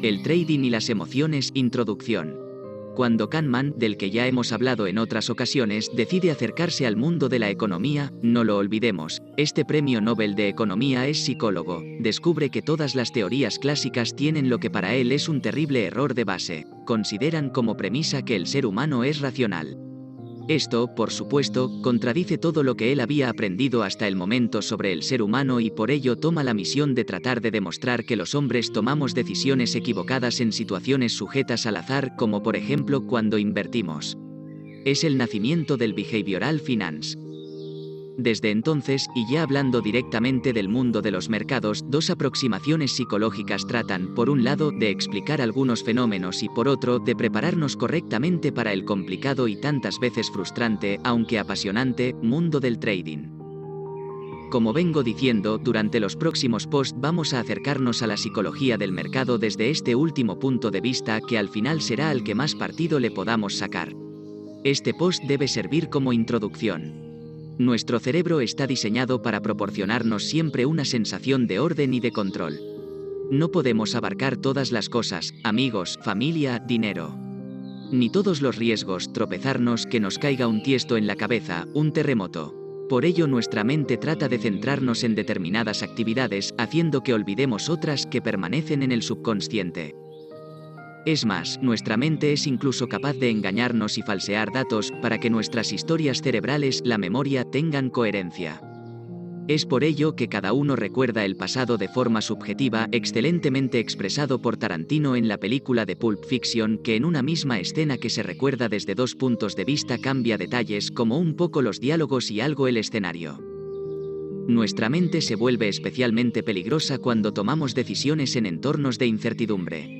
El trading y las emociones. Introducción. Cuando Kahneman, del que ya hemos hablado en otras ocasiones, decide acercarse al mundo de la economía, no lo olvidemos, este premio Nobel de Economía es psicólogo, descubre que todas las teorías clásicas tienen lo que para él es un terrible error de base, consideran como premisa que el ser humano es racional. Esto, por supuesto, contradice todo lo que él había aprendido hasta el momento sobre el ser humano y por ello toma la misión de tratar de demostrar que los hombres tomamos decisiones equivocadas en situaciones sujetas al azar, como por ejemplo cuando invertimos. Es el nacimiento del behavioral finance. Desde entonces, y ya hablando directamente del mundo de los mercados, dos aproximaciones psicológicas tratan, por un lado, de explicar algunos fenómenos y por otro, de prepararnos correctamente para el complicado y tantas veces frustrante, aunque apasionante, mundo del trading. Como vengo diciendo, durante los próximos posts vamos a acercarnos a la psicología del mercado desde este último punto de vista que al final será al que más partido le podamos sacar. Este post debe servir como introducción. Nuestro cerebro está diseñado para proporcionarnos siempre una sensación de orden y de control. No podemos abarcar todas las cosas, amigos, familia, dinero. Ni todos los riesgos, tropezarnos, que nos caiga un tiesto en la cabeza, un terremoto. Por ello nuestra mente trata de centrarnos en determinadas actividades, haciendo que olvidemos otras que permanecen en el subconsciente. Es más, nuestra mente es incluso capaz de engañarnos y falsear datos, para que nuestras historias cerebrales, la memoria, tengan coherencia. Es por ello que cada uno recuerda el pasado de forma subjetiva, excelentemente expresado por Tarantino en la película de Pulp Fiction, que en una misma escena que se recuerda desde dos puntos de vista cambia detalles como un poco los diálogos y algo el escenario. Nuestra mente se vuelve especialmente peligrosa cuando tomamos decisiones en entornos de incertidumbre.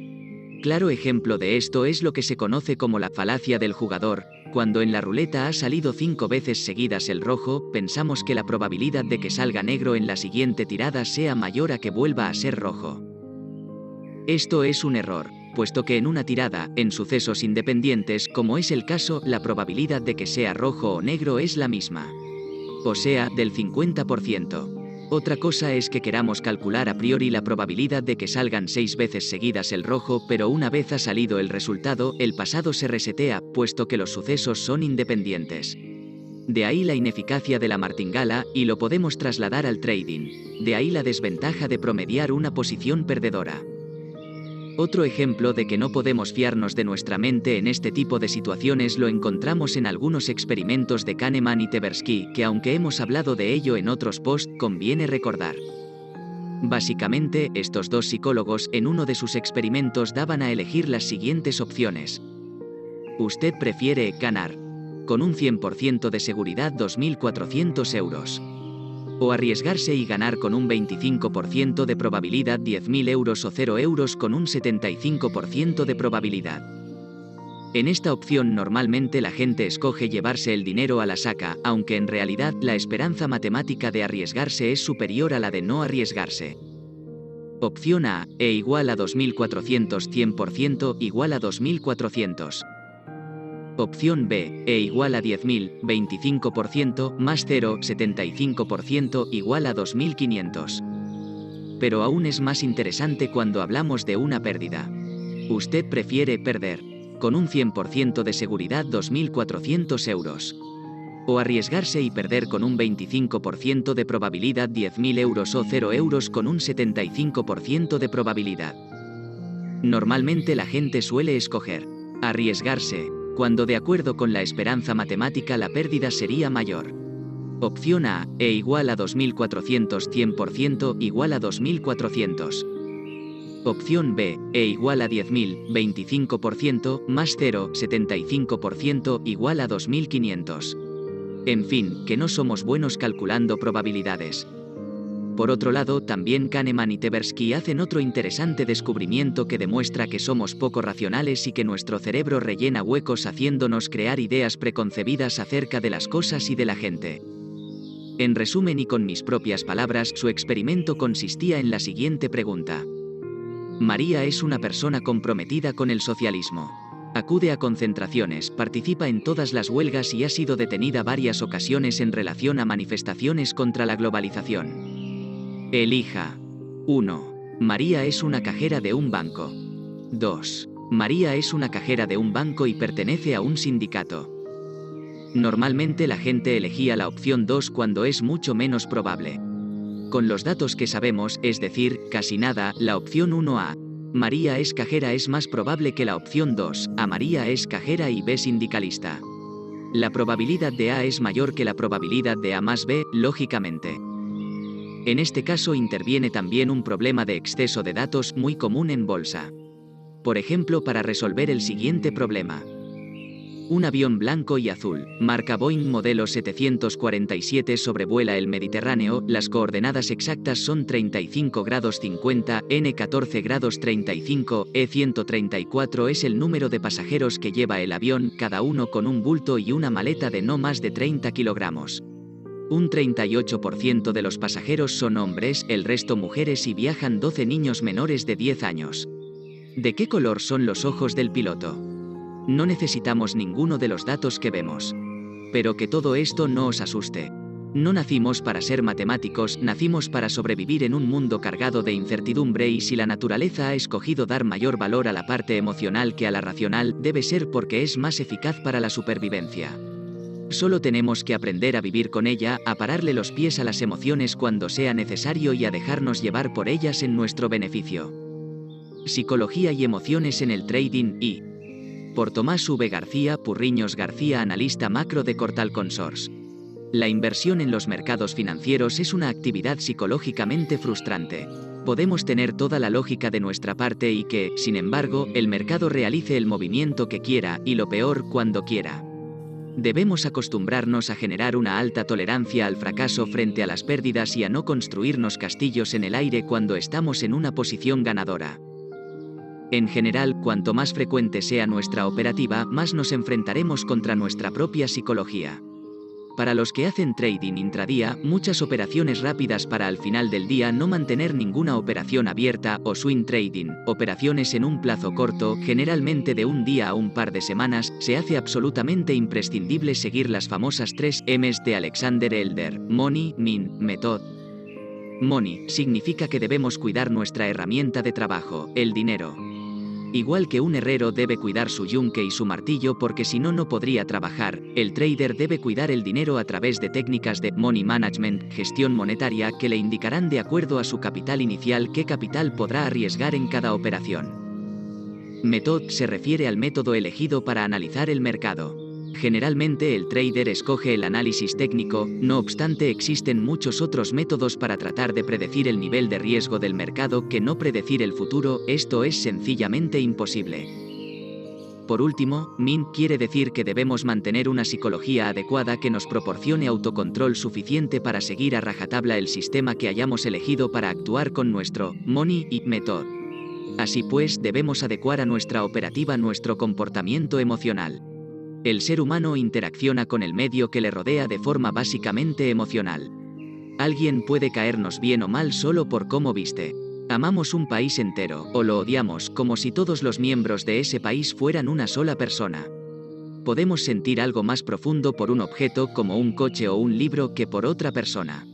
Claro ejemplo de esto es lo que se conoce como la falacia del jugador. Cuando en la ruleta ha salido 5 veces seguidas el rojo, pensamos que la probabilidad de que salga negro en la siguiente tirada sea mayor a que vuelva a ser rojo. Esto es un error, puesto que en una tirada, en sucesos independientes como es el caso, la probabilidad de que sea rojo o negro es la misma. O sea, del 50%. Otra cosa es que queramos calcular a priori la probabilidad de que salgan 6 veces seguidas el rojo, pero una vez ha salido el resultado, el pasado se resetea, puesto que los sucesos son independientes. De ahí la ineficacia de la martingala, y lo podemos trasladar al trading. De ahí la desventaja de promediar una posición perdedora. Otro ejemplo de que no podemos fiarnos de nuestra mente en este tipo de situaciones lo encontramos en algunos experimentos de Kahneman y Tversky, que aunque hemos hablado de ello en otros posts, conviene recordar. Básicamente, estos dos psicólogos en uno de sus experimentos daban a elegir las siguientes opciones. Usted prefiere ganar con un 100% de seguridad 2.400 euros. O arriesgarse y ganar con un 25% de probabilidad 10.000 euros o 0 euros con un 75% de probabilidad. En esta opción normalmente la gente escoge llevarse el dinero a la saca, aunque en realidad la esperanza matemática de arriesgarse es superior a la de no arriesgarse. Opción A, E igual a 2.400 100% igual a 2.400. Opción B, E igual a 10.000, 25%, más 0, 75% igual a 2.500. Pero aún es más interesante cuando hablamos de una pérdida. Usted prefiere perder, con un 100% de seguridad 2.400 euros. O arriesgarse y perder con un 25% de probabilidad 10.000 euros o 0 euros con un 75% de probabilidad. Normalmente la gente suele escoger arriesgarse, cuando de acuerdo con la esperanza matemática la pérdida sería mayor. Opción A, E igual a 2.400 100% igual a 2.400. Opción B, E igual a 10.000, 25%, más 0, 75% igual a 2.500. En fin, que no somos buenos calculando probabilidades. Por otro lado, también Kahneman y Tversky hacen otro interesante descubrimiento que demuestra que somos poco racionales y que nuestro cerebro rellena huecos haciéndonos crear ideas preconcebidas acerca de las cosas y de la gente. En resumen y con mis propias palabras, su experimento consistía en la siguiente pregunta. María es una persona comprometida con el socialismo. Acude a concentraciones, participa en todas las huelgas y ha sido detenida varias ocasiones en relación a manifestaciones contra la globalización. Elija. 1. María es una cajera de un banco. 2. María es una cajera de un banco y pertenece a un sindicato. Normalmente la gente elegía la opción 2 cuando es mucho menos probable. Con los datos que sabemos, es decir, casi nada, la opción 1A, María es cajera es más probable que la opción 2, A María es cajera y B sindicalista. La probabilidad de A es mayor que la probabilidad de A más B, lógicamente. En este caso interviene también un problema de exceso de datos muy común en bolsa. Por ejemplo, para resolver el siguiente problema. Un avión blanco y azul, marca Boeing modelo 747 sobrevuela el Mediterráneo, las coordenadas exactas son 35 grados 50, N 14 grados 35, E 134 es el número de pasajeros que lleva el avión, cada uno con un bulto y una maleta de no más de 30 kilogramos. Un 38% de los pasajeros son hombres, el resto mujeres y viajan 12 niños menores de 10 años. ¿De qué color son los ojos del piloto? No necesitamos ninguno de los datos que vemos. Pero que todo esto no os asuste. No nacimos para ser matemáticos, nacimos para sobrevivir en un mundo cargado de incertidumbre y si la naturaleza ha escogido dar mayor valor a la parte emocional que a la racional, debe ser porque es más eficaz para la supervivencia. Solo tenemos que aprender a vivir con ella, a pararle los pies a las emociones cuando sea necesario y a dejarnos llevar por ellas en nuestro beneficio. Psicología y emociones en el trading y... Por Tomás V. García Purriños García, analista macro de Cortal Consors. La inversión en los mercados financieros es una actividad psicológicamente frustrante. Podemos tener toda la lógica de nuestra parte y que, sin embargo, el mercado realice el movimiento que quiera, y lo peor, cuando quiera. Debemos acostumbrarnos a generar una alta tolerancia al fracaso frente a las pérdidas y a no construirnos castillos en el aire cuando estamos en una posición ganadora. En general, cuanto más frecuente sea nuestra operativa, más nos enfrentaremos contra nuestra propia psicología. Para los que hacen trading intradía, muchas operaciones rápidas para al final del día no mantener ninguna operación abierta o swing trading, operaciones en un plazo corto, generalmente de un día a un par de semanas, se hace absolutamente imprescindible seguir las famosas 3 M's de Alexander Elder: Money, Min, Method. Money significa que debemos cuidar nuestra herramienta de trabajo, el dinero. Igual que un herrero debe cuidar su yunque y su martillo porque si no, no podría trabajar, el trader debe cuidar el dinero a través de técnicas de money management, gestión monetaria, que le indicarán de acuerdo a su capital inicial qué capital podrá arriesgar en cada operación. Method se refiere al método elegido para analizar el mercado. Generalmente el trader escoge el análisis técnico, no obstante existen muchos otros métodos para tratar de predecir el nivel de riesgo del mercado que no predecir el futuro, esto es sencillamente imposible. Por último, Min quiere decir que debemos mantener una psicología adecuada que nos proporcione autocontrol suficiente para seguir a rajatabla el sistema que hayamos elegido para actuar con nuestro money y method. Así pues, debemos adecuar a nuestra operativa nuestro comportamiento emocional. El ser humano interacciona con el medio que le rodea de forma básicamente emocional. Alguien puede caernos bien o mal solo por cómo viste. Amamos un país entero, o lo odiamos, como si todos los miembros de ese país fueran una sola persona. Podemos sentir algo más profundo por un objeto como un coche o un libro que por otra persona.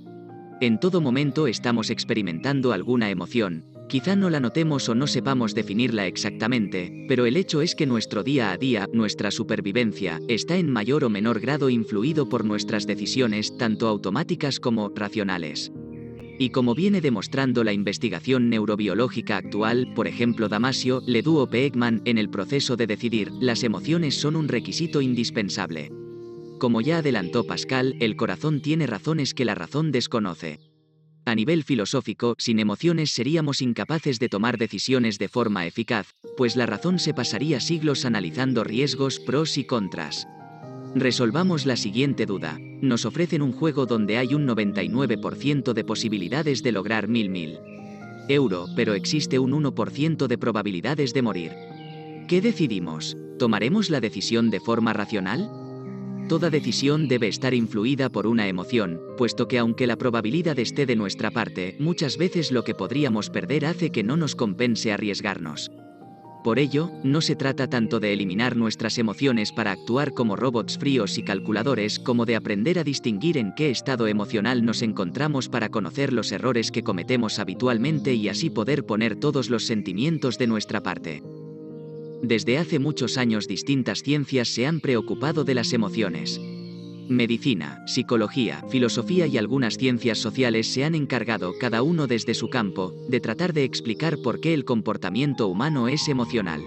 En todo momento estamos experimentando alguna emoción. Quizá no la notemos o no sepamos definirla exactamente, pero el hecho es que nuestro día a día, nuestra supervivencia, está en mayor o menor grado influido por nuestras decisiones, tanto automáticas como racionales. Y como viene demostrando la investigación neurobiológica actual, por ejemplo Damasio, Ledoux o Ekman, en el proceso de decidir, las emociones son un requisito indispensable. Como ya adelantó Pascal, el corazón tiene razones que la razón desconoce. A nivel filosófico, sin emociones seríamos incapaces de tomar decisiones de forma eficaz, pues la razón se pasaría siglos analizando riesgos, pros y contras. Resolvamos la siguiente duda. Nos ofrecen un juego donde hay un 99% de posibilidades de lograr 1000 euros, pero existe un 1% de probabilidades de morir. ¿Qué decidimos? ¿Tomaremos la decisión de forma racional? Toda decisión debe estar influida por una emoción, puesto que aunque la probabilidad esté de nuestra parte, muchas veces lo que podríamos perder hace que no nos compense arriesgarnos. Por ello, no se trata tanto de eliminar nuestras emociones para actuar como robots fríos y calculadores como de aprender a distinguir en qué estado emocional nos encontramos para conocer los errores que cometemos habitualmente y así poder poner todos los sentimientos de nuestra parte. Desde hace muchos años distintas ciencias se han preocupado de las emociones. Medicina, psicología, filosofía y algunas ciencias sociales se han encargado, cada uno desde su campo, de tratar de explicar por qué el comportamiento humano es emocional.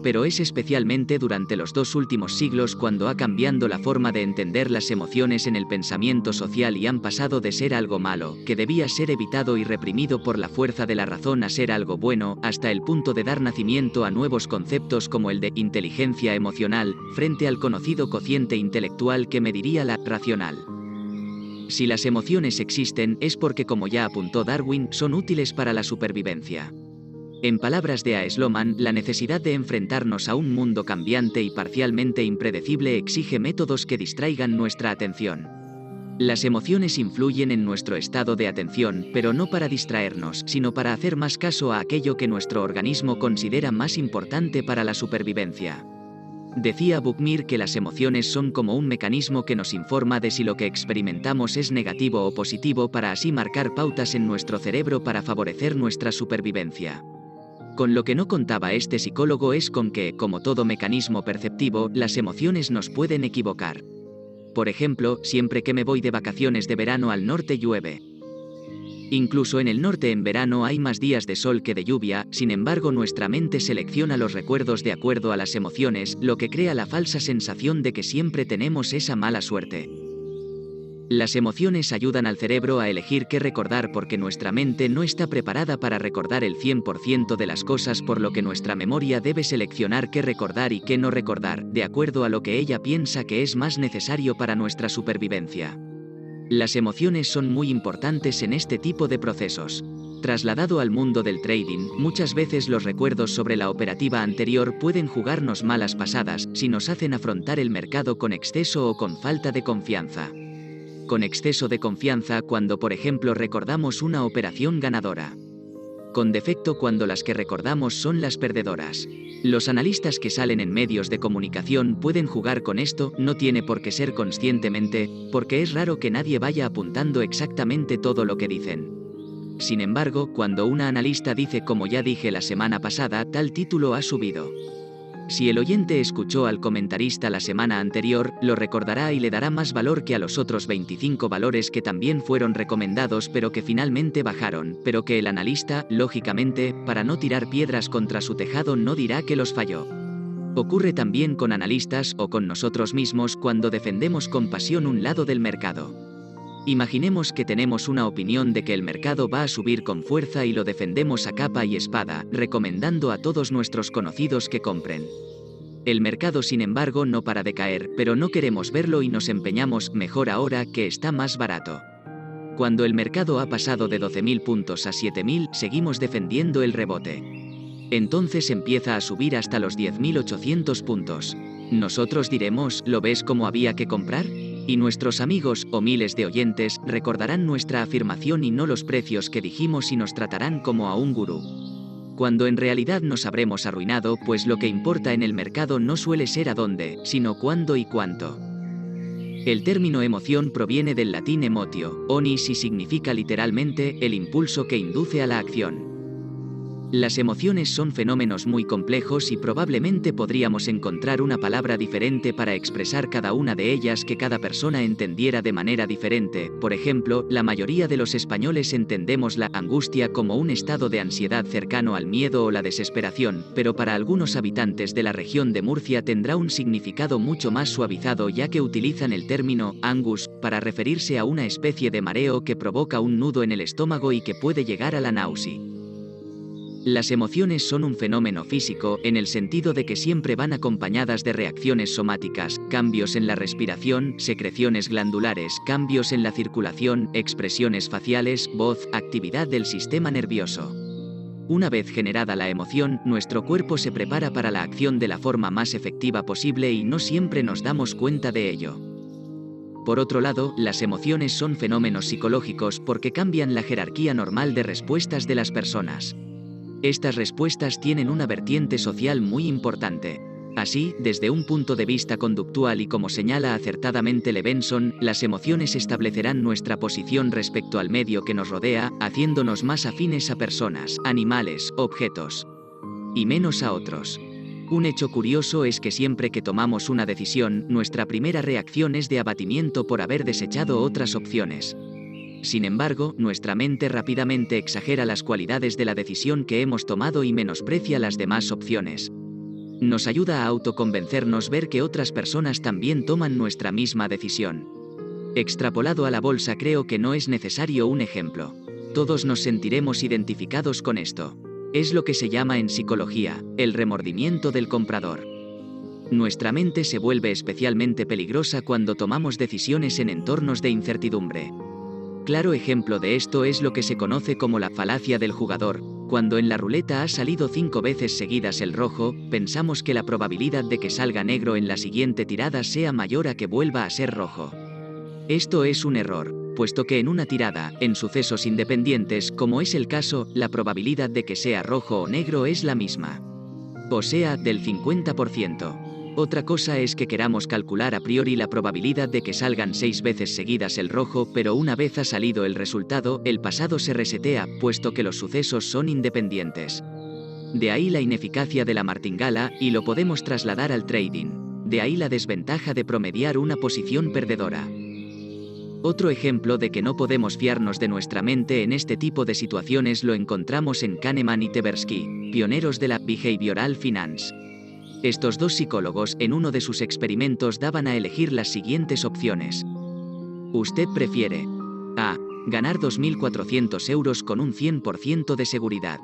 Pero es especialmente durante los 2 últimos siglos cuando ha cambiado la forma de entender las emociones en el pensamiento social y han pasado de ser algo malo, que debía ser evitado y reprimido por la fuerza de la razón, a ser algo bueno, hasta el punto de dar nacimiento a nuevos conceptos como el de inteligencia emocional, frente al conocido cociente intelectual que mediría la racional. Si las emociones existen es porque, como ya apuntó Darwin, son útiles para la supervivencia. En palabras de A. Sloman, la necesidad de enfrentarnos a un mundo cambiante y parcialmente impredecible exige métodos que distraigan nuestra atención. Las emociones influyen en nuestro estado de atención, pero no para distraernos, sino para hacer más caso a aquello que nuestro organismo considera más importante para la supervivencia. Decía Buckmire que las emociones son como un mecanismo que nos informa de si lo que experimentamos es negativo o positivo, para así marcar pautas en nuestro cerebro para favorecer nuestra supervivencia. Con lo que no contaba este psicólogo es con que, como todo mecanismo perceptivo, las emociones nos pueden equivocar. Por ejemplo, siempre que me voy de vacaciones de verano al norte llueve. Incluso en el norte en verano hay más días de sol que de lluvia, sin embargo nuestra mente selecciona los recuerdos de acuerdo a las emociones, lo que crea la falsa sensación de que siempre tenemos esa mala suerte. Las emociones ayudan al cerebro a elegir qué recordar porque nuestra mente no está preparada para recordar el 100% de las cosas, por lo que nuestra memoria debe seleccionar qué recordar y qué no recordar, de acuerdo a lo que ella piensa que es más necesario para nuestra supervivencia. Las emociones son muy importantes en este tipo de procesos. Trasladado al mundo del trading, muchas veces los recuerdos sobre la operativa anterior pueden jugarnos malas pasadas si nos hacen afrontar el mercado con exceso o con falta de confianza. Con exceso de confianza cuando, por ejemplo, recordamos una operación ganadora. Con defecto cuando las que recordamos son las perdedoras. Los analistas que salen en medios de comunicación pueden jugar con esto, no tiene por qué ser conscientemente, porque es raro que nadie vaya apuntando exactamente todo lo que dicen. Sin embargo, cuando una analista dice, como ya dije la semana pasada, tal título ha subido. Si el oyente escuchó al comentarista la semana anterior, lo recordará y le dará más valor que a los otros 25 valores que también fueron recomendados pero que finalmente bajaron, pero que el analista, lógicamente, para no tirar piedras contra su tejado, no dirá que los falló. Ocurre también con analistas o con nosotros mismos cuando defendemos con pasión un lado del mercado. Imaginemos que tenemos una opinión de que el mercado va a subir con fuerza y lo defendemos a capa y espada, recomendando a todos nuestros conocidos que compren. El mercado, sin embargo, no para de caer, pero no queremos verlo y nos empeñamos, mejor ahora que está más barato. Cuando el mercado ha pasado de 12.000 puntos a 7.000, seguimos defendiendo el rebote. Entonces empieza a subir hasta los 10.800 puntos. Nosotros diremos, ¿lo ves cómo había que comprar? Y nuestros amigos, o miles de oyentes, recordarán nuestra afirmación y no los precios que dijimos y nos tratarán como a un gurú. Cuando en realidad nos habremos arruinado, pues lo que importa en el mercado no suele ser a dónde, sino cuándo y cuánto. El término emoción proviene del latín emotio, onis, y significa literalmente el impulso que induce a la acción. Las emociones son fenómenos muy complejos y probablemente podríamos encontrar una palabra diferente para expresar cada una de ellas que cada persona entendiera de manera diferente. Por ejemplo, la mayoría de los españoles entendemos la angustia como un estado de ansiedad cercano al miedo o la desesperación, pero para algunos habitantes de la región de Murcia tendrá un significado mucho más suavizado, ya que utilizan el término angus para referirse a una especie de mareo que provoca un nudo en el estómago y que puede llegar a la náusea. Las emociones son un fenómeno físico, en el sentido de que siempre van acompañadas de reacciones somáticas, cambios en la respiración, secreciones glandulares, cambios en la circulación, expresiones faciales, voz, actividad del sistema nervioso. Una vez generada la emoción, nuestro cuerpo se prepara para la acción de la forma más efectiva posible y no siempre nos damos cuenta de ello. Por otro lado, las emociones son fenómenos psicológicos porque cambian la jerarquía normal de respuestas de las personas. Estas respuestas tienen una vertiente social muy importante. Así, desde un punto de vista conductual y como señala acertadamente Levenson, las emociones establecerán nuestra posición respecto al medio que nos rodea, haciéndonos más afines a personas, animales, objetos, y menos a otros. Un hecho curioso es que siempre que tomamos una decisión, nuestra primera reacción es de abatimiento por haber desechado otras opciones. Sin embargo, nuestra mente rápidamente exagera las cualidades de la decisión que hemos tomado y menosprecia las demás opciones. Nos ayuda a autoconvencernos ver que otras personas también toman nuestra misma decisión. Extrapolado a la bolsa, creo que no es necesario un ejemplo. Todos nos sentiremos identificados con esto. Es lo que se llama en psicología, el remordimiento del comprador. Nuestra mente se vuelve especialmente peligrosa cuando tomamos decisiones en entornos de incertidumbre. Claro ejemplo de esto es lo que se conoce como la falacia del jugador. Cuando en la ruleta ha salido 5 veces seguidas el rojo, pensamos que la probabilidad de que salga negro en la siguiente tirada sea mayor a que vuelva a ser rojo. Esto es un error, puesto que en una tirada, en sucesos independientes, como es el caso, la probabilidad de que sea rojo o negro es la misma. O sea, del 50%. Otra cosa es que queramos calcular a priori la probabilidad de que salgan 6 veces seguidas el rojo, pero una vez ha salido el resultado, el pasado se resetea, puesto que los sucesos son independientes. De ahí la ineficacia de la martingala, y lo podemos trasladar al trading. De ahí la desventaja de promediar una posición perdedora. Otro ejemplo de que no podemos fiarnos de nuestra mente en este tipo de situaciones lo encontramos en Kahneman y Tversky, pioneros de la Behavioral Finance. Estos dos psicólogos en uno de sus experimentos daban a elegir las siguientes opciones. Usted prefiere A. Ganar 2.400 euros con un 100% de seguridad.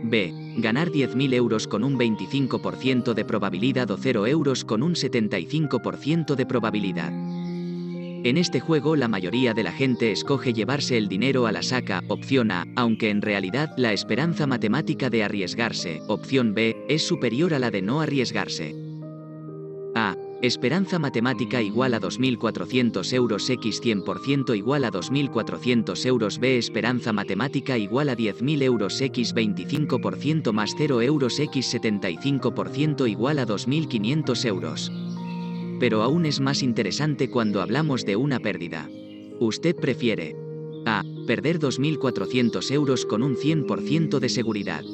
B. Ganar 10.000 euros con un 25% de probabilidad o 0 euros con un 75% de probabilidad. En este juego la mayoría de la gente escoge llevarse el dinero a la saca, opción A, aunque en realidad la esperanza matemática de arriesgarse, opción B, es superior a la de no arriesgarse. A. Esperanza matemática igual a 2.400 euros x 100% igual a 2.400 euros. B. Esperanza matemática igual a 10.000 euros x 25% más 0 euros x 75% igual a 2.500 euros. Pero aún es más interesante cuando hablamos de una pérdida. Usted prefiere A. Perder 2.400 euros con un 100% de seguridad.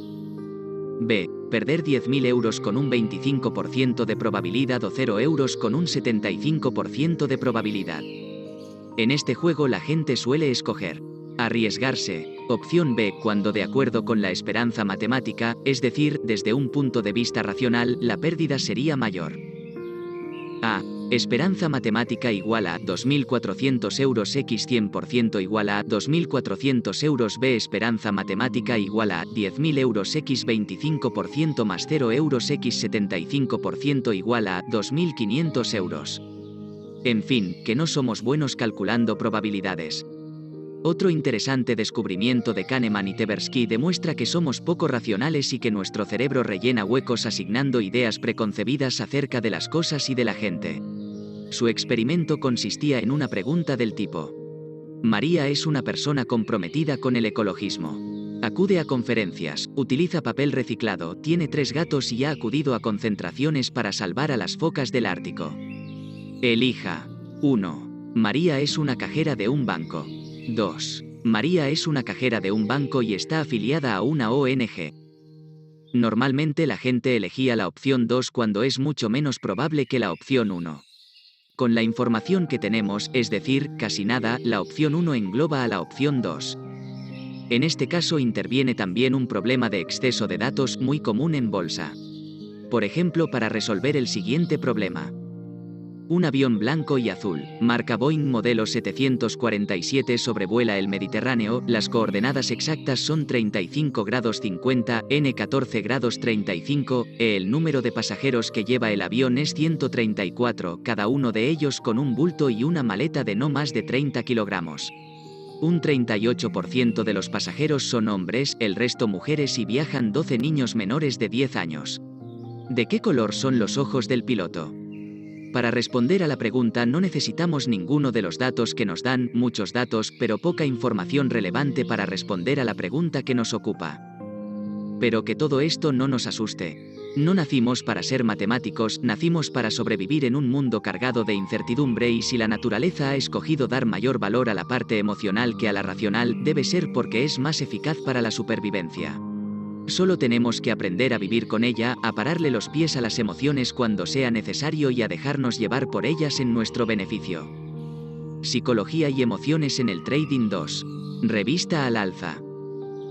B. Perder 10.000 euros con un 25% de probabilidad o 0 euros con un 75% de probabilidad. En este juego la gente suele escoger arriesgarse, opción B, cuando de acuerdo con la esperanza matemática, es decir, desde un punto de vista racional, la pérdida sería mayor. A. Esperanza matemática igual a 2.400 euros x 100% igual a 2.400 euros. B. Esperanza matemática igual a 10.000 euros x 25% más 0 euros x 75% igual a 2.500 euros. En fin, que no somos buenos calculando probabilidades. Otro interesante descubrimiento de Kahneman y Tversky demuestra que somos poco racionales y que nuestro cerebro rellena huecos asignando ideas preconcebidas acerca de las cosas y de la gente. Su experimento consistía en una pregunta del tipo: María es una persona comprometida con el ecologismo. Acude a conferencias, utiliza papel reciclado, tiene 3 gatos y ha acudido a concentraciones para salvar a las focas del Ártico. Elija. 1. María es una cajera de un banco. 2. María es una cajera de un banco y está afiliada a una ONG. Normalmente la gente elegía la opción 2 cuando es mucho menos probable que la opción 1. Con la información que tenemos, es decir, casi nada, la opción 1 engloba a la opción 2. En este caso interviene también un problema de exceso de datos muy común en bolsa. Por ejemplo, para resolver el siguiente problema. Un avión blanco y azul, marca Boeing modelo 747 sobrevuela el Mediterráneo, las coordenadas exactas son 35 grados 50, N 14 grados 35, el número de pasajeros que lleva el avión es 134, cada uno de ellos con un bulto y una maleta de no más de 30 kilogramos. Un 38% de los pasajeros son hombres, el resto mujeres y viajan 12 niños menores de 10 años. ¿De qué color son los ojos del piloto? Para responder a la pregunta no necesitamos ninguno de los datos que nos dan, muchos datos, pero poca información relevante para responder a la pregunta que nos ocupa. Pero que todo esto no nos asuste. No nacimos para ser matemáticos, nacimos para sobrevivir en un mundo cargado de incertidumbre y si la naturaleza ha escogido dar mayor valor a la parte emocional que a la racional, debe ser porque es más eficaz para la supervivencia. Solo tenemos que aprender a vivir con ella, a pararle los pies a las emociones cuando sea necesario y a dejarnos llevar por ellas en nuestro beneficio. Psicología y emociones en el trading 2. Revista al alza.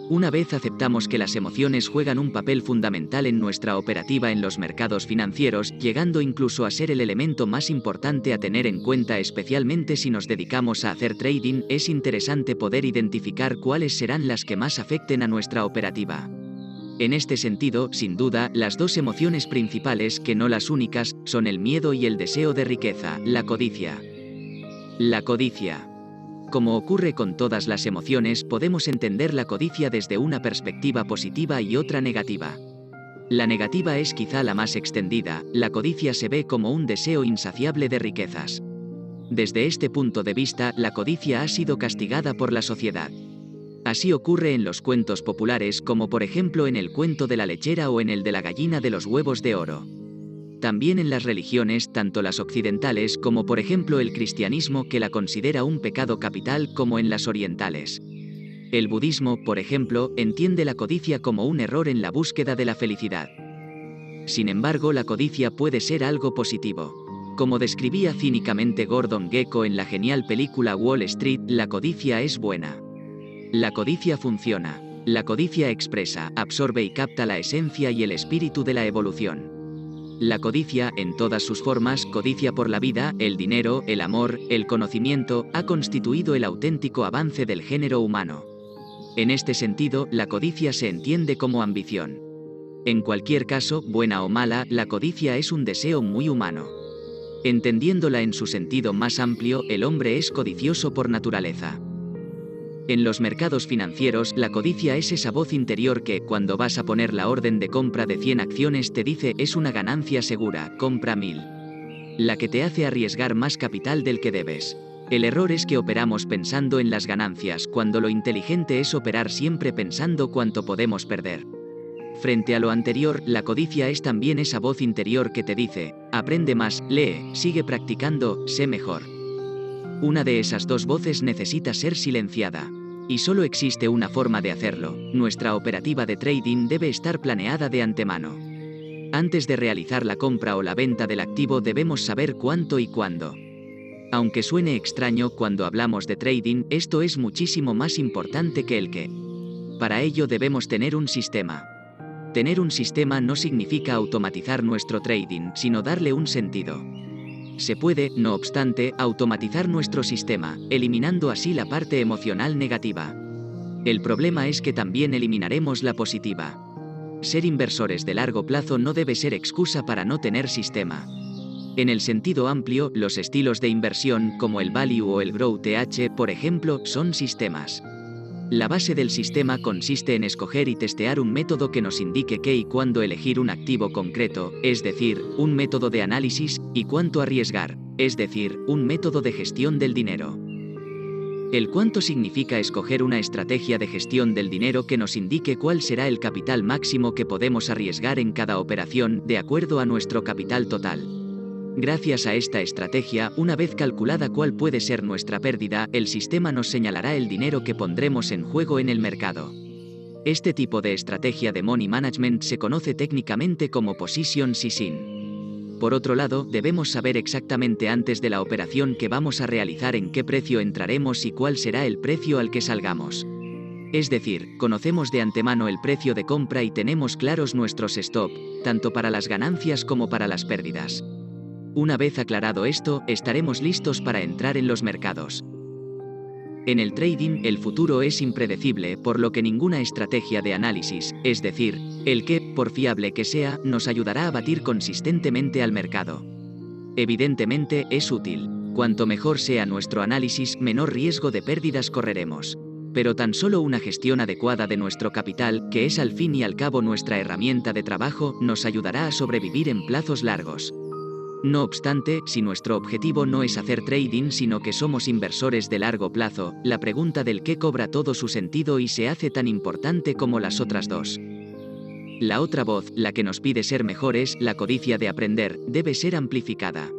Una vez aceptamos que las emociones juegan un papel fundamental en nuestra operativa en los mercados financieros, llegando incluso a ser el elemento más importante a tener en cuenta, especialmente si nos dedicamos a hacer trading, es interesante poder identificar cuáles serán las que más afecten a nuestra operativa. En este sentido, sin duda, las dos emociones principales, que no las únicas, son el miedo y el deseo de riqueza, la codicia. La codicia. Como ocurre con todas las emociones, podemos entender la codicia desde una perspectiva positiva y otra negativa. La negativa es quizá la más extendida. La codicia se ve como un deseo insaciable de riquezas. Desde este punto de vista, la codicia ha sido castigada por la sociedad. Así ocurre en los cuentos populares, como por ejemplo en el cuento de la lechera o en el de la gallina de los huevos de oro. También en las religiones, tanto las occidentales como por ejemplo el cristianismo, que la considera un pecado capital, como en las orientales. El budismo, por ejemplo, entiende la codicia como un error en la búsqueda de la felicidad. Sin embargo, la codicia puede ser algo positivo. Como describía cínicamente Gordon Gekko en la genial película Wall Street, la codicia es buena. La codicia funciona. La codicia expresa, absorbe y capta la esencia y el espíritu de la evolución. La codicia, en todas sus formas, codicia por la vida, el dinero, el amor, el conocimiento, ha constituido el auténtico avance del género humano. En este sentido, la codicia se entiende como ambición. En cualquier caso, buena o mala, la codicia es un deseo muy humano. Entendiéndola en su sentido más amplio, el hombre es codicioso por naturaleza. En los mercados financieros, la codicia es esa voz interior que, cuando vas a poner la orden de compra de 100 acciones, te dice: es una ganancia segura, compra 1000. La que te hace arriesgar más capital del que debes. El error es que operamos pensando en las ganancias, cuando lo inteligente es operar siempre pensando cuánto podemos perder. Frente a lo anterior, la codicia es también esa voz interior que te dice: aprende más, lee, sigue practicando, sé mejor. Una de esas dos voces necesita ser silenciada. Y solo existe una forma de hacerlo: nuestra operativa de trading debe estar planeada de antemano. Antes de realizar la compra o la venta del activo debemos saber cuánto y cuándo. Aunque suene extraño cuando hablamos de trading, esto es muchísimo más importante que el qué. Para ello debemos tener un sistema. Tener un sistema no significa automatizar nuestro trading, sino darle un sentido. Se puede, no obstante, automatizar nuestro sistema, eliminando así la parte emocional negativa. El problema es que también eliminaremos la positiva. Ser inversores de largo plazo no debe ser excusa para no tener sistema. En el sentido amplio, los estilos de inversión, como el Value o el Growth, por ejemplo, son sistemas. La base del sistema consiste en escoger y testear un método que nos indique qué y cuándo elegir un activo concreto, es decir, un método de análisis, y cuánto arriesgar, es decir, un método de gestión del dinero. El cuánto significa escoger una estrategia de gestión del dinero que nos indique cuál será el capital máximo que podemos arriesgar en cada operación, de acuerdo a nuestro capital total. Gracias a esta estrategia, una vez calculada cuál puede ser nuestra pérdida, el sistema nos señalará el dinero que pondremos en juego en el mercado. Este tipo de estrategia de money management se conoce técnicamente como position sizing. Por otro lado, debemos saber exactamente antes de la operación que vamos a realizar en qué precio entraremos y cuál será el precio al que salgamos. Es decir, conocemos de antemano el precio de compra y tenemos claros nuestros stop, tanto para las ganancias como para las pérdidas. Una vez aclarado esto, estaremos listos para entrar en los mercados. En el trading, el futuro es impredecible, por lo que ninguna estrategia de análisis, es decir, el qué, por fiable que sea, nos ayudará a batir consistentemente al mercado. Evidentemente, es útil. Cuanto mejor sea nuestro análisis, menor riesgo de pérdidas correremos. Pero tan solo una gestión adecuada de nuestro capital, que es al fin y al cabo nuestra herramienta de trabajo, nos ayudará a sobrevivir en plazos largos. No obstante, si nuestro objetivo no es hacer trading sino que somos inversores de largo plazo, la pregunta del qué cobra todo su sentido y se hace tan importante como las otras dos. La otra voz, la que nos pide ser mejores, la codicia de aprender, debe ser amplificada.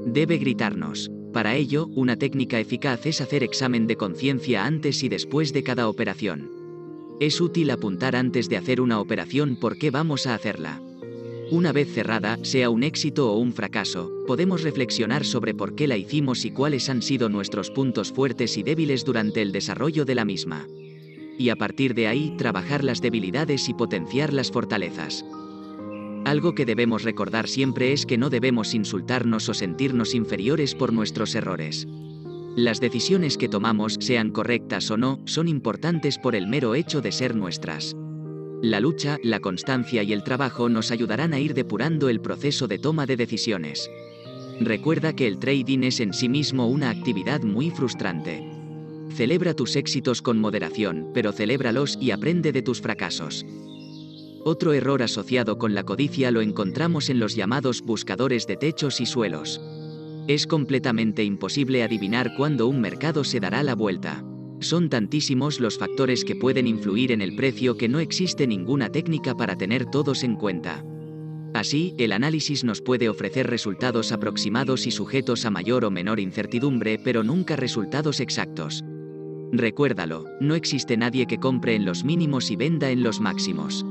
Debe gritarnos. Para ello, una técnica eficaz es hacer examen de conciencia antes y después de cada operación. Es útil apuntar antes de hacer una operación por qué vamos a hacerla. Una vez cerrada, sea un éxito o un fracaso, podemos reflexionar sobre por qué la hicimos y cuáles han sido nuestros puntos fuertes y débiles durante el desarrollo de la misma. Y a partir de ahí, trabajar las debilidades y potenciar las fortalezas. Algo que debemos recordar siempre es que no debemos insultarnos o sentirnos inferiores por nuestros errores. Las decisiones que tomamos, sean correctas o no, son importantes por el mero hecho de ser nuestras. La lucha, la constancia y el trabajo nos ayudarán a ir depurando el proceso de toma de decisiones. Recuerda que el trading es en sí mismo una actividad muy frustrante. Celebra tus éxitos con moderación, pero celébralos y aprende de tus fracasos. Otro error asociado con la codicia lo encontramos en los llamados buscadores de techos y suelos. Es completamente imposible adivinar cuándo un mercado se dará la vuelta. Son tantísimos los factores que pueden influir en el precio que no existe ninguna técnica para tener todos en cuenta. Así, el análisis nos puede ofrecer resultados aproximados y sujetos a mayor o menor incertidumbre, pero nunca resultados exactos. Recuérdalo, no existe nadie que compre en los mínimos y venda en los máximos.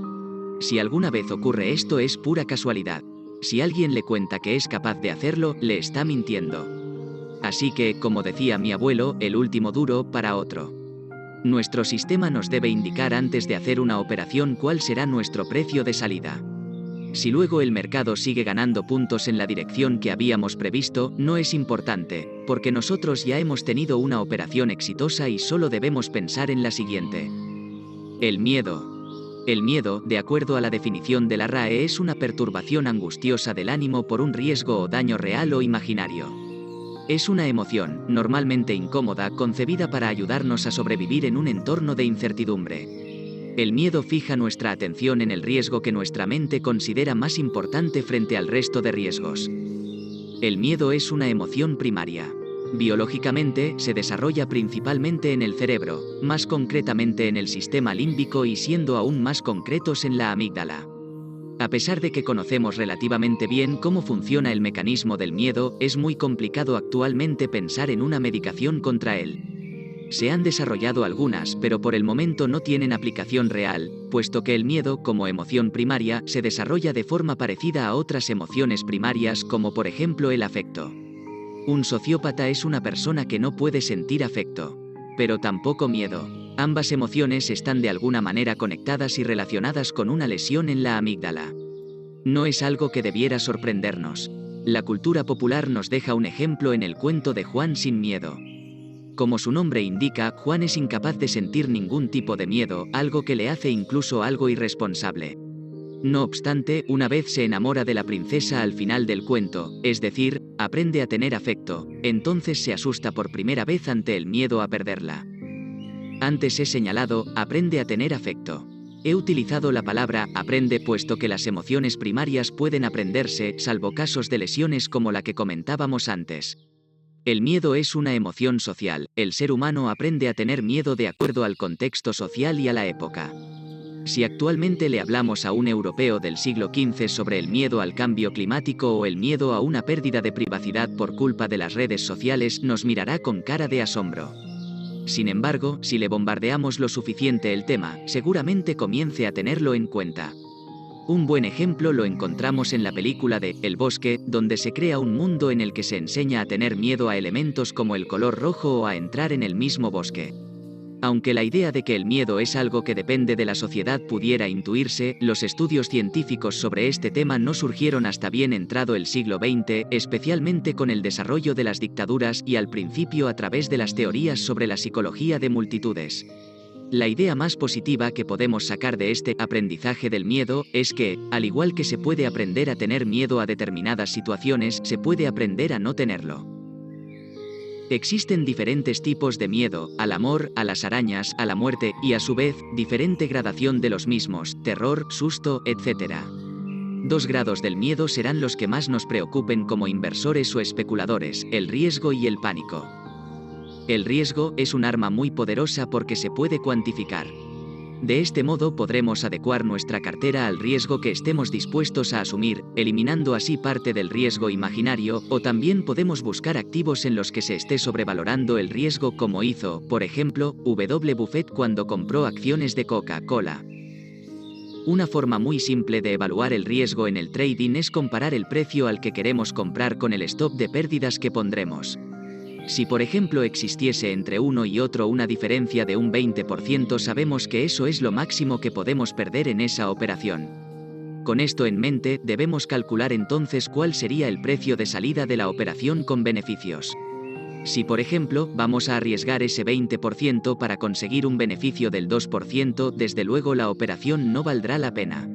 Si alguna vez ocurre esto es pura casualidad. Si alguien le cuenta que es capaz de hacerlo, le está mintiendo. Así que, como decía mi abuelo, el último duro para otro. Nuestro sistema nos debe indicar antes de hacer una operación cuál será nuestro precio de salida. Si luego el mercado sigue ganando puntos en la dirección que habíamos previsto, no es importante, porque nosotros ya hemos tenido una operación exitosa y solo debemos pensar en la siguiente. El miedo. El miedo, de acuerdo a la definición de la RAE, es una perturbación angustiosa del ánimo por un riesgo o daño real o imaginario. Es una emoción, normalmente incómoda, concebida para ayudarnos a sobrevivir en un entorno de incertidumbre. El miedo fija nuestra atención en el riesgo que nuestra mente considera más importante frente al resto de riesgos. El miedo es una emoción primaria. Biológicamente, se desarrolla principalmente en el cerebro, más concretamente en el sistema límbico y siendo aún más concretos en la amígdala. A pesar de que conocemos relativamente bien cómo funciona el mecanismo del miedo, es muy complicado actualmente pensar en una medicación contra él. Se han desarrollado algunas, pero por el momento no tienen aplicación real, puesto que el miedo, como emoción primaria, se desarrolla de forma parecida a otras emociones primarias, como por ejemplo el afecto. Un sociópata es una persona que no puede sentir afecto, pero tampoco miedo. Ambas emociones están de alguna manera conectadas y relacionadas con una lesión en la amígdala. No es algo que debiera sorprendernos. La cultura popular nos deja un ejemplo en el cuento de Juan sin miedo. Como su nombre indica, Juan es incapaz de sentir ningún tipo de miedo, algo que le hace incluso algo irresponsable. No obstante, una vez se enamora de la princesa al final del cuento, es decir, aprende a tener afecto, entonces se asusta por primera vez ante el miedo a perderla. Antes he señalado, aprende a tener afecto. He utilizado la palabra aprende puesto que las emociones primarias pueden aprenderse, salvo casos de lesiones como la que comentábamos antes. El miedo es una emoción social, el ser humano aprende a tener miedo de acuerdo al contexto social y a la época. Si actualmente le hablamos a un europeo del siglo XV sobre el miedo al cambio climático o el miedo a una pérdida de privacidad por culpa de las redes sociales, nos mirará con cara de asombro. Sin embargo, si le bombardeamos lo suficiente el tema, seguramente comience a tenerlo en cuenta. Un buen ejemplo lo encontramos en la película de El Bosque, donde se crea un mundo en el que se enseña a tener miedo a elementos como el color rojo o a entrar en el mismo bosque. Aunque la idea de que el miedo es algo que depende de la sociedad pudiera intuirse, los estudios científicos sobre este tema no surgieron hasta bien entrado el siglo XX, especialmente con el desarrollo de las dictaduras y al principio a través de las teorías sobre la psicología de multitudes. La idea más positiva que podemos sacar de este aprendizaje del miedo es que, al igual que se puede aprender a tener miedo a determinadas situaciones, se puede aprender a no tenerlo. Existen diferentes tipos de miedo, al amor, a las arañas, a la muerte, y a su vez, diferente gradación de los mismos, terror, susto, etc. 2 grados del miedo serán los que más nos preocupen como inversores o especuladores, el riesgo y el pánico. El riesgo es un arma muy poderosa porque se puede cuantificar. De este modo podremos adecuar nuestra cartera al riesgo que estemos dispuestos a asumir, eliminando así parte del riesgo imaginario, o también podemos buscar activos en los que se esté sobrevalorando el riesgo, como hizo, por ejemplo, W. Buffett cuando compró acciones de Coca-Cola. Una forma muy simple de evaluar el riesgo en el trading es comparar el precio al que queremos comprar con el stop de pérdidas que pondremos. Si por ejemplo existiese entre uno y otro una diferencia de un 20%, sabemos que eso es lo máximo que podemos perder en esa operación. Con esto en mente, debemos calcular entonces cuál sería el precio de salida de la operación con beneficios. Si por ejemplo, vamos a arriesgar ese 20% para conseguir un beneficio del 2%, desde luego la operación no valdrá la pena.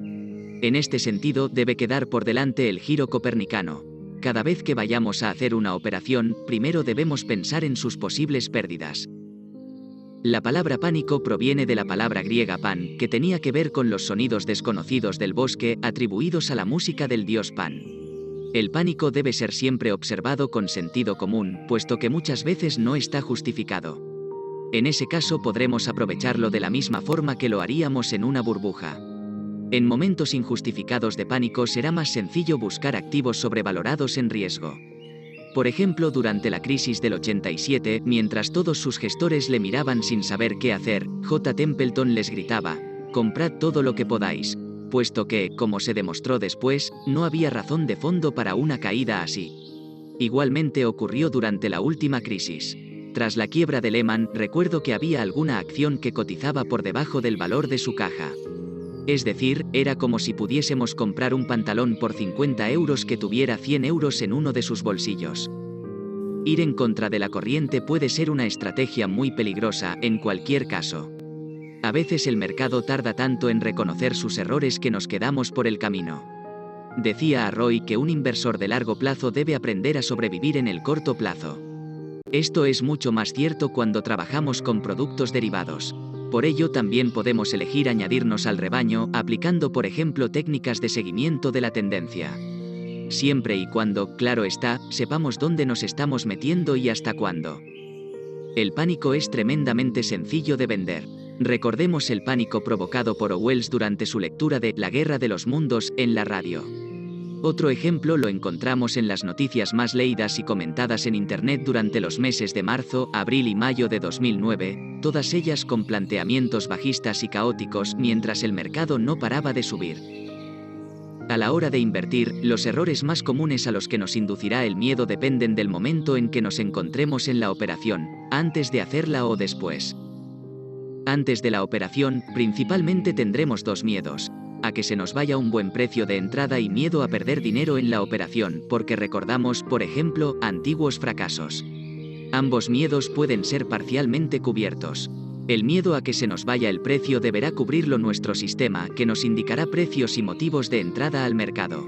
En este sentido, debe quedar por delante el giro copernicano. Cada vez que vayamos a hacer una operación, primero debemos pensar en sus posibles pérdidas. La palabra pánico proviene de la palabra griega pan, que tenía que ver con los sonidos desconocidos del bosque, atribuidos a la música del dios Pan. El pánico debe ser siempre observado con sentido común, puesto que muchas veces no está justificado. En ese caso podremos aprovecharlo de la misma forma que lo haríamos en una burbuja. En momentos injustificados de pánico será más sencillo buscar activos sobrevalorados en riesgo. Por ejemplo, durante la crisis del 87, mientras todos sus gestores le miraban sin saber qué hacer, J. Templeton les gritaba: «Comprad todo lo que podáis», puesto que, como se demostró después, no había razón de fondo para una caída así. Igualmente ocurrió durante la última crisis. Tras la quiebra de Lehman, recuerdo que había alguna acción que cotizaba por debajo del valor de su caja. Es decir, era como si pudiésemos comprar un pantalón por 50 euros que tuviera 100 euros en uno de sus bolsillos. Ir en contra de la corriente puede ser una estrategia muy peligrosa, en cualquier caso. A veces el mercado tarda tanto en reconocer sus errores que nos quedamos por el camino. Decía Arroy que un inversor de largo plazo debe aprender a sobrevivir en el corto plazo. Esto es mucho más cierto cuando trabajamos con productos derivados. Por ello también podemos elegir añadirnos al rebaño, aplicando por ejemplo técnicas de seguimiento de la tendencia. Siempre y cuando, claro está, sepamos dónde nos estamos metiendo y hasta cuándo. El pánico es tremendamente sencillo de vender. Recordemos el pánico provocado por Owells durante su lectura de La Guerra de los Mundos en la radio. Otro ejemplo lo encontramos en las noticias más leídas y comentadas en Internet durante los meses de marzo, abril y mayo de 2009, todas ellas con planteamientos bajistas y caóticos mientras el mercado no paraba de subir. A la hora de invertir, los errores más comunes a los que nos inducirá el miedo dependen del momento en que nos encontremos en la operación, antes de hacerla o después. Antes de la operación, principalmente tendremos dos miedos: a que se nos vaya un buen precio de entrada y miedo a perder dinero en la operación, porque recordamos, por ejemplo, antiguos fracasos. Ambos miedos pueden ser parcialmente cubiertos. El miedo a que se nos vaya el precio deberá cubrirlo nuestro sistema, que nos indicará precios y motivos de entrada al mercado.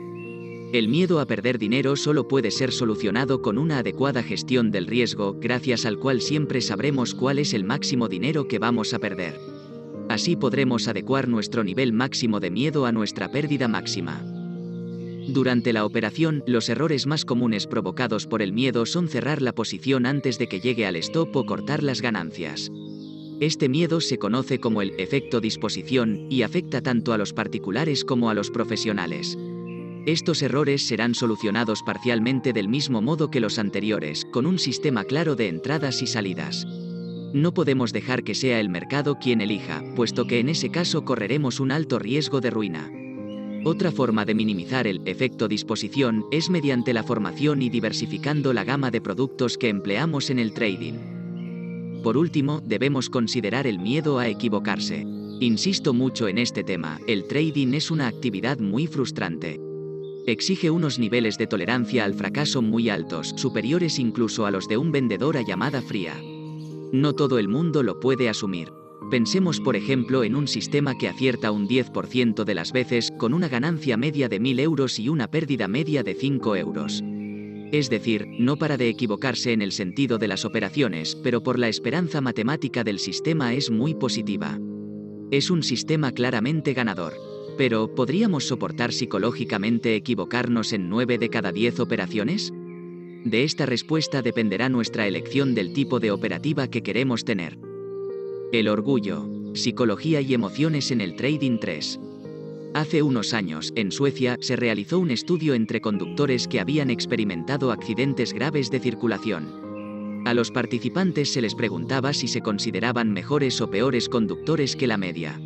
El miedo a perder dinero solo puede ser solucionado con una adecuada gestión del riesgo, gracias al cual siempre sabremos cuál es el máximo dinero que vamos a perder. Así podremos adecuar nuestro nivel máximo de miedo a nuestra pérdida máxima. Durante la operación, los errores más comunes provocados por el miedo son cerrar la posición antes de que llegue al stop o cortar las ganancias. Este miedo se conoce como el efecto disposición y afecta tanto a los particulares como a los profesionales. Estos errores serán solucionados parcialmente del mismo modo que los anteriores, con un sistema claro de entradas y salidas. No podemos dejar que sea el mercado quien elija, puesto que en ese caso correremos un alto riesgo de ruina. Otra forma de minimizar el efecto disposición es mediante la formación y diversificando la gama de productos que empleamos en el trading. Por último, debemos considerar el miedo a equivocarse. Insisto mucho en este tema, el trading es una actividad muy frustrante. Exige unos niveles de tolerancia al fracaso muy altos, superiores incluso a los de un vendedor a llamada fría. No todo el mundo lo puede asumir. Pensemos por ejemplo en un sistema que acierta un 10% de las veces, con una ganancia media de 1.000 euros y una pérdida media de 5 euros. Es decir, no para de equivocarse en el sentido de las operaciones, pero por la esperanza matemática del sistema es muy positiva. Es un sistema claramente ganador. Pero, ¿podríamos soportar psicológicamente equivocarnos en 9 de cada 10 operaciones? De esta respuesta dependerá nuestra elección del tipo de operativa que queremos tener. El orgullo. Psicología y emociones en el Trading 3. Hace unos años, en Suecia, se realizó un estudio entre conductores que habían experimentado accidentes graves de circulación. A los participantes se les preguntaba si se consideraban mejores o peores conductores que la media.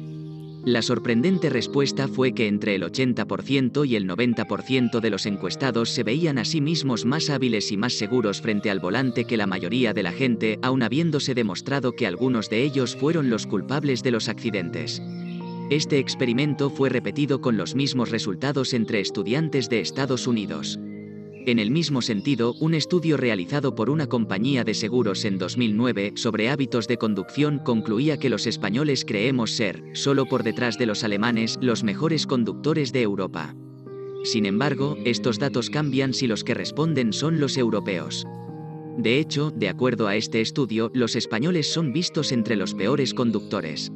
La sorprendente respuesta fue que entre el 80% y el 90% de los encuestados se veían a sí mismos más hábiles y más seguros frente al volante que la mayoría de la gente, aun habiéndose demostrado que algunos de ellos fueron los culpables de los accidentes. Este experimento fue repetido con los mismos resultados entre estudiantes de Estados Unidos. En el mismo sentido, un estudio realizado por una compañía de seguros en 2009 sobre hábitos de conducción concluía que los españoles creemos ser, solo por detrás de los alemanes, los mejores conductores de Europa. Sin embargo, estos datos cambian si los que responden son los europeos. De hecho, de acuerdo a este estudio, los españoles son vistos entre los peores conductores.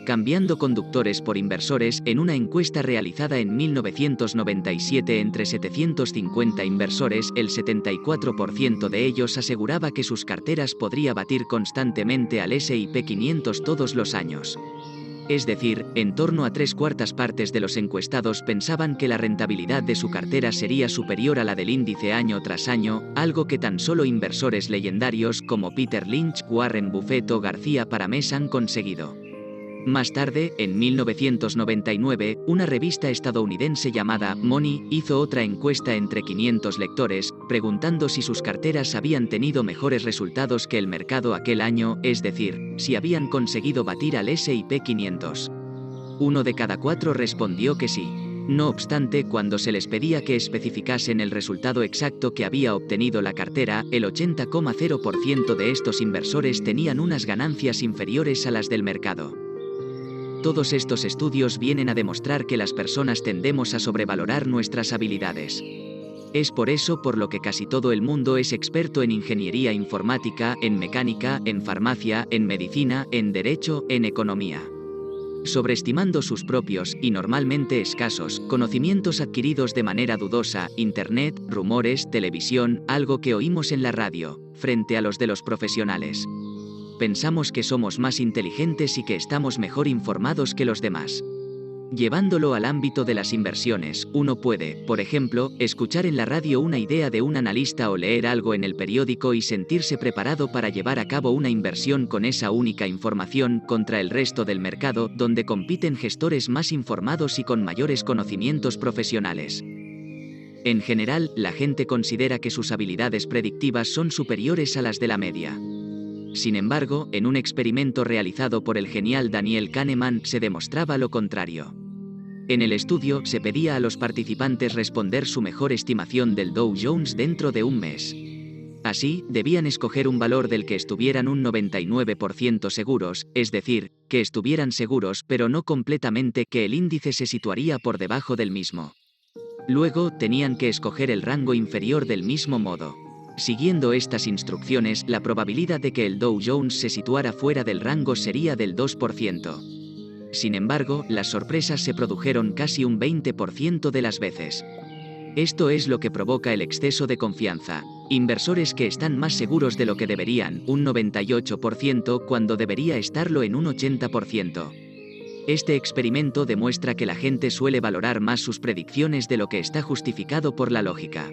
Cambiando conductores por inversores, en una encuesta realizada en 1997 entre 750 inversores, el 74% de ellos aseguraba que sus carteras podría batir constantemente al S&P 500 todos los años. Es decir, en torno a 3/4 partes de los encuestados pensaban que la rentabilidad de su cartera sería superior a la del índice año tras año, algo que tan solo inversores leyendarios como Peter Lynch, Warren Buffett o García Paramés han conseguido. Más tarde, en 1999, una revista estadounidense llamada Money hizo otra encuesta entre 500 lectores, preguntando si sus carteras habían tenido mejores resultados que el mercado aquel año, es decir, si habían conseguido batir al S&P 500. 1 de cada 4 respondió que sí. No obstante, cuando se les pedía que especificasen el resultado exacto que había obtenido la cartera, el 80,0% de estos inversores tenían unas ganancias inferiores a las del mercado. Todos estos estudios vienen a demostrar que las personas tendemos a sobrevalorar nuestras habilidades. Es por eso por lo que casi todo el mundo es experto en ingeniería informática, en mecánica, en farmacia, en medicina, en derecho, en economía. Sobreestimando sus propios, y normalmente escasos, conocimientos adquiridos de manera dudosa, internet, rumores, televisión, algo que oímos en la radio, frente a los de los profesionales. Pensamos que somos más inteligentes y que estamos mejor informados que los demás. Llevándolo al ámbito de las inversiones, uno puede, por ejemplo, escuchar en la radio una idea de un analista o leer algo en el periódico y sentirse preparado para llevar a cabo una inversión con esa única información contra el resto del mercado, donde compiten gestores más informados y con mayores conocimientos profesionales. En general, la gente considera que sus habilidades predictivas son superiores a las de la media. Sin embargo, en un experimento realizado por el genial Daniel Kahneman se demostraba lo contrario. En el estudio se pedía a los participantes responder su mejor estimación del Dow Jones dentro de un mes. Así, debían escoger un valor del que estuvieran un 99% seguros, es decir, que estuvieran seguros pero no completamente que el índice se situaría por debajo del mismo. Luego, tenían que escoger el rango inferior del mismo modo. Siguiendo estas instrucciones, la probabilidad de que el Dow Jones se situara fuera del rango sería del 2%. Sin embargo, las sorpresas se produjeron casi un 20% de las veces. Esto es lo que provoca el exceso de confianza. Inversores que están más seguros de lo que deberían, un 98%, cuando debería estarlo en un 80%. Este experimento demuestra que la gente suele valorar más sus predicciones de lo que está justificado por la lógica.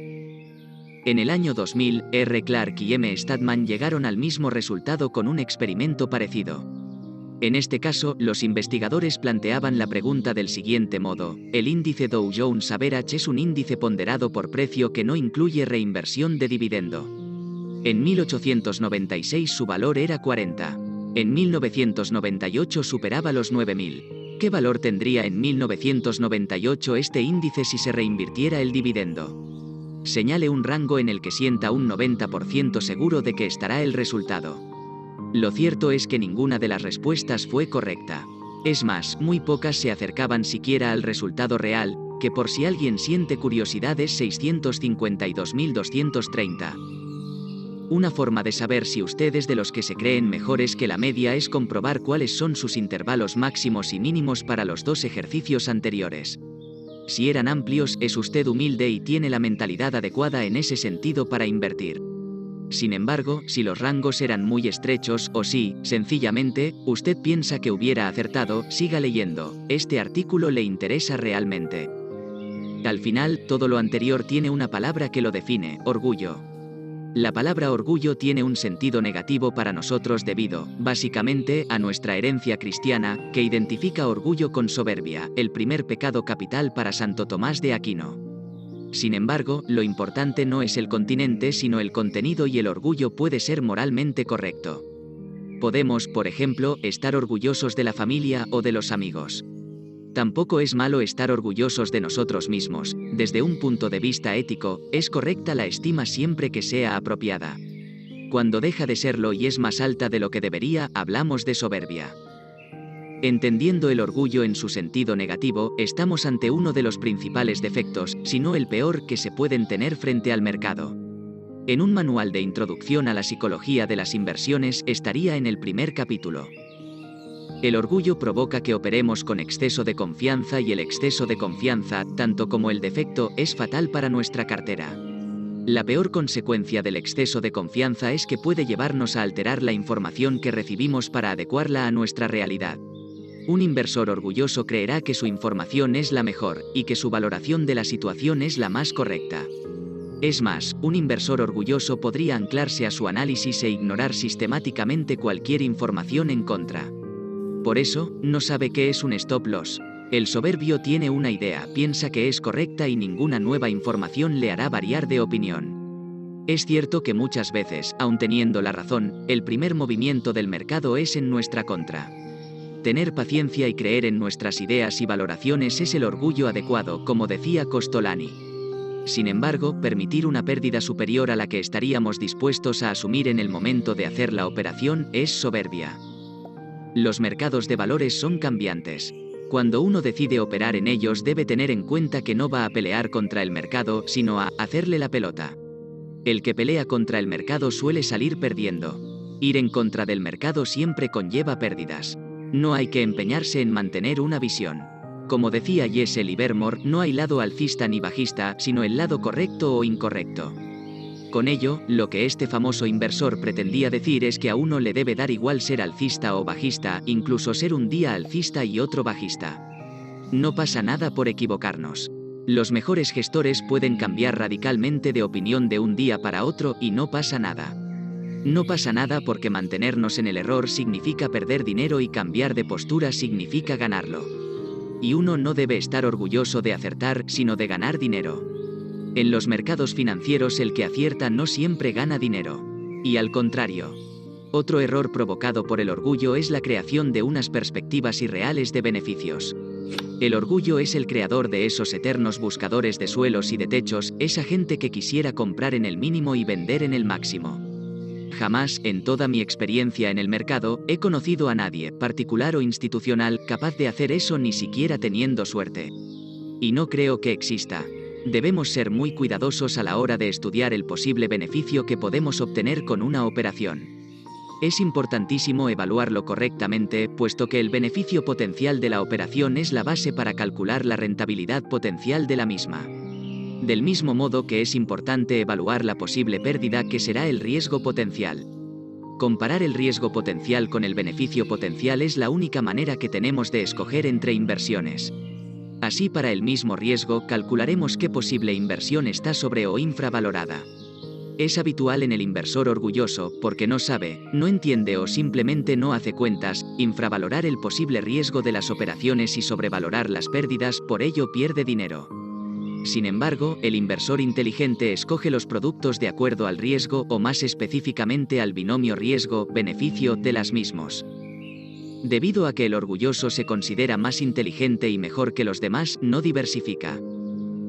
En el año 2000, R. Clark y M. Stadman llegaron al mismo resultado con un experimento parecido. En este caso, los investigadores planteaban la pregunta del siguiente modo: el índice Dow Jones Average es un índice ponderado por precio que no incluye reinversión de dividendo. En 1896 su valor era 40. En 1998 superaba los 9.000. ¿Qué valor tendría en 1998 este índice si se reinvirtiera el dividendo? Señale un rango en el que sienta un 90% seguro de que estará el resultado. Lo cierto es que ninguna de las respuestas fue correcta. Es más, muy pocas se acercaban siquiera al resultado real, que por si alguien siente curiosidad es 652.230. Una forma de saber si usted es de los que se creen mejores que la media es comprobar cuáles son sus intervalos máximos y mínimos para los dos ejercicios anteriores. Si eran amplios, es usted humilde y tiene la mentalidad adecuada en ese sentido para invertir. Sin embargo, si los rangos eran muy estrechos o si, sencillamente, usted piensa que hubiera acertado, siga leyendo. Este artículo le interesa realmente. Al final, todo lo anterior tiene una palabra que lo define: orgullo. La palabra orgullo tiene un sentido negativo para nosotros debido, básicamente, a nuestra herencia cristiana, que identifica orgullo con soberbia, el primer pecado capital para Santo Tomás de Aquino. Sin embargo, lo importante no es el continente sino el contenido, y el orgullo puede ser moralmente correcto. Podemos, por ejemplo, estar orgullosos de la familia o de los amigos. Tampoco es malo estar orgullosos de nosotros mismos. Desde un punto de vista ético, es correcta la estima siempre que sea apropiada. Cuando deja de serlo y es más alta de lo que debería, hablamos de soberbia. Entendiendo el orgullo en su sentido negativo, estamos ante uno de los principales defectos, si no el peor, que se pueden tener frente al mercado. En un manual de introducción a la psicología de las inversiones estaría en el primer capítulo. El orgullo provoca que operemos con exceso de confianza, y el exceso de confianza, tanto como el defecto, es fatal para nuestra cartera. La peor consecuencia del exceso de confianza es que puede llevarnos a alterar la información que recibimos para adecuarla a nuestra realidad. Un inversor orgulloso creerá que su información es la mejor, y que su valoración de la situación es la más correcta. Es más, un inversor orgulloso podría anclarse a su análisis e ignorar sistemáticamente cualquier información en contra. Por eso, no sabe qué es un stop loss. El soberbio tiene una idea, piensa que es correcta y ninguna nueva información le hará variar de opinión. Es cierto que muchas veces, aun teniendo la razón, el primer movimiento del mercado es en nuestra contra. Tener paciencia y creer en nuestras ideas y valoraciones es el orgullo adecuado, como decía Costolani. Sin embargo, permitir una pérdida superior a la que estaríamos dispuestos a asumir en el momento de hacer la operación es soberbia. Los mercados de valores son cambiantes. Cuando uno decide operar en ellos, debe tener en cuenta que no va a pelear contra el mercado, sino a hacerle la pelota. El que pelea contra el mercado suele salir perdiendo. Ir en contra del mercado siempre conlleva pérdidas. No hay que empeñarse en mantener una visión. Como decía Jesse Livermore, no hay lado alcista ni bajista, sino el lado correcto o incorrecto. Con ello, lo que este famoso inversor pretendía decir es que a uno le debe dar igual ser alcista o bajista, incluso ser un día alcista y otro bajista. No pasa nada por equivocarnos. Los mejores gestores pueden cambiar radicalmente de opinión de un día para otro, y no pasa nada. No pasa nada porque mantenernos en el error significa perder dinero y cambiar de postura significa ganarlo. Y uno no debe estar orgulloso de acertar, sino de ganar dinero. En los mercados financieros el que acierta no siempre gana dinero. Y al contrario. Otro error provocado por el orgullo es la creación de unas perspectivas irreales de beneficios. El orgullo es el creador de esos eternos buscadores de suelos y de techos, esa gente que quisiera comprar en el mínimo y vender en el máximo. Jamás, en toda mi experiencia en el mercado, he conocido a nadie, particular o institucional, capaz de hacer eso ni siquiera teniendo suerte. Y no creo que exista. Debemos ser muy cuidadosos a la hora de estudiar el posible beneficio que podemos obtener con una operación. Es importantísimo evaluarlo correctamente, puesto que el beneficio potencial de la operación es la base para calcular la rentabilidad potencial de la misma. Del mismo modo que es importante evaluar la posible pérdida que será el riesgo potencial. Comparar el riesgo potencial con el beneficio potencial es la única manera que tenemos de escoger entre inversiones. Así, para el mismo riesgo, calcularemos qué posible inversión está sobre o infravalorada. Es habitual en el inversor orgulloso, porque no sabe, no entiende o simplemente no hace cuentas, infravalorar el posible riesgo de las operaciones y sobrevalorar las pérdidas, por ello pierde dinero. Sin embargo, el inversor inteligente escoge los productos de acuerdo al riesgo, o más específicamente al binomio riesgo-beneficio de las mismos. Debido a que el orgulloso se considera más inteligente y mejor que los demás, no diversifica.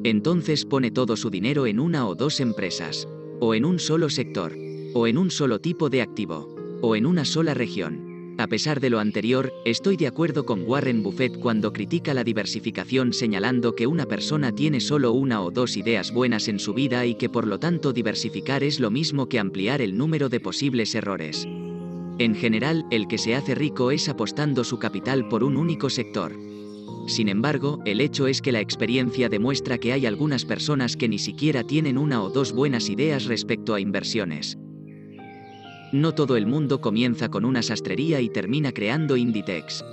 Entonces pone todo su dinero en una o dos empresas, o en un solo sector, o en un solo tipo de activo, o en una sola región. A pesar de lo anterior, estoy de acuerdo con Warren Buffett cuando critica la diversificación, señalando que una persona tiene solo una o dos ideas buenas en su vida y que por lo tanto diversificar es lo mismo que ampliar el número de posibles errores. En general, el que se hace rico es apostando su capital por un único sector. Sin embargo, el hecho es que la experiencia demuestra que hay algunas personas que ni siquiera tienen una o dos buenas ideas respecto a inversiones. No todo el mundo comienza con una sastrería y termina creando Inditex.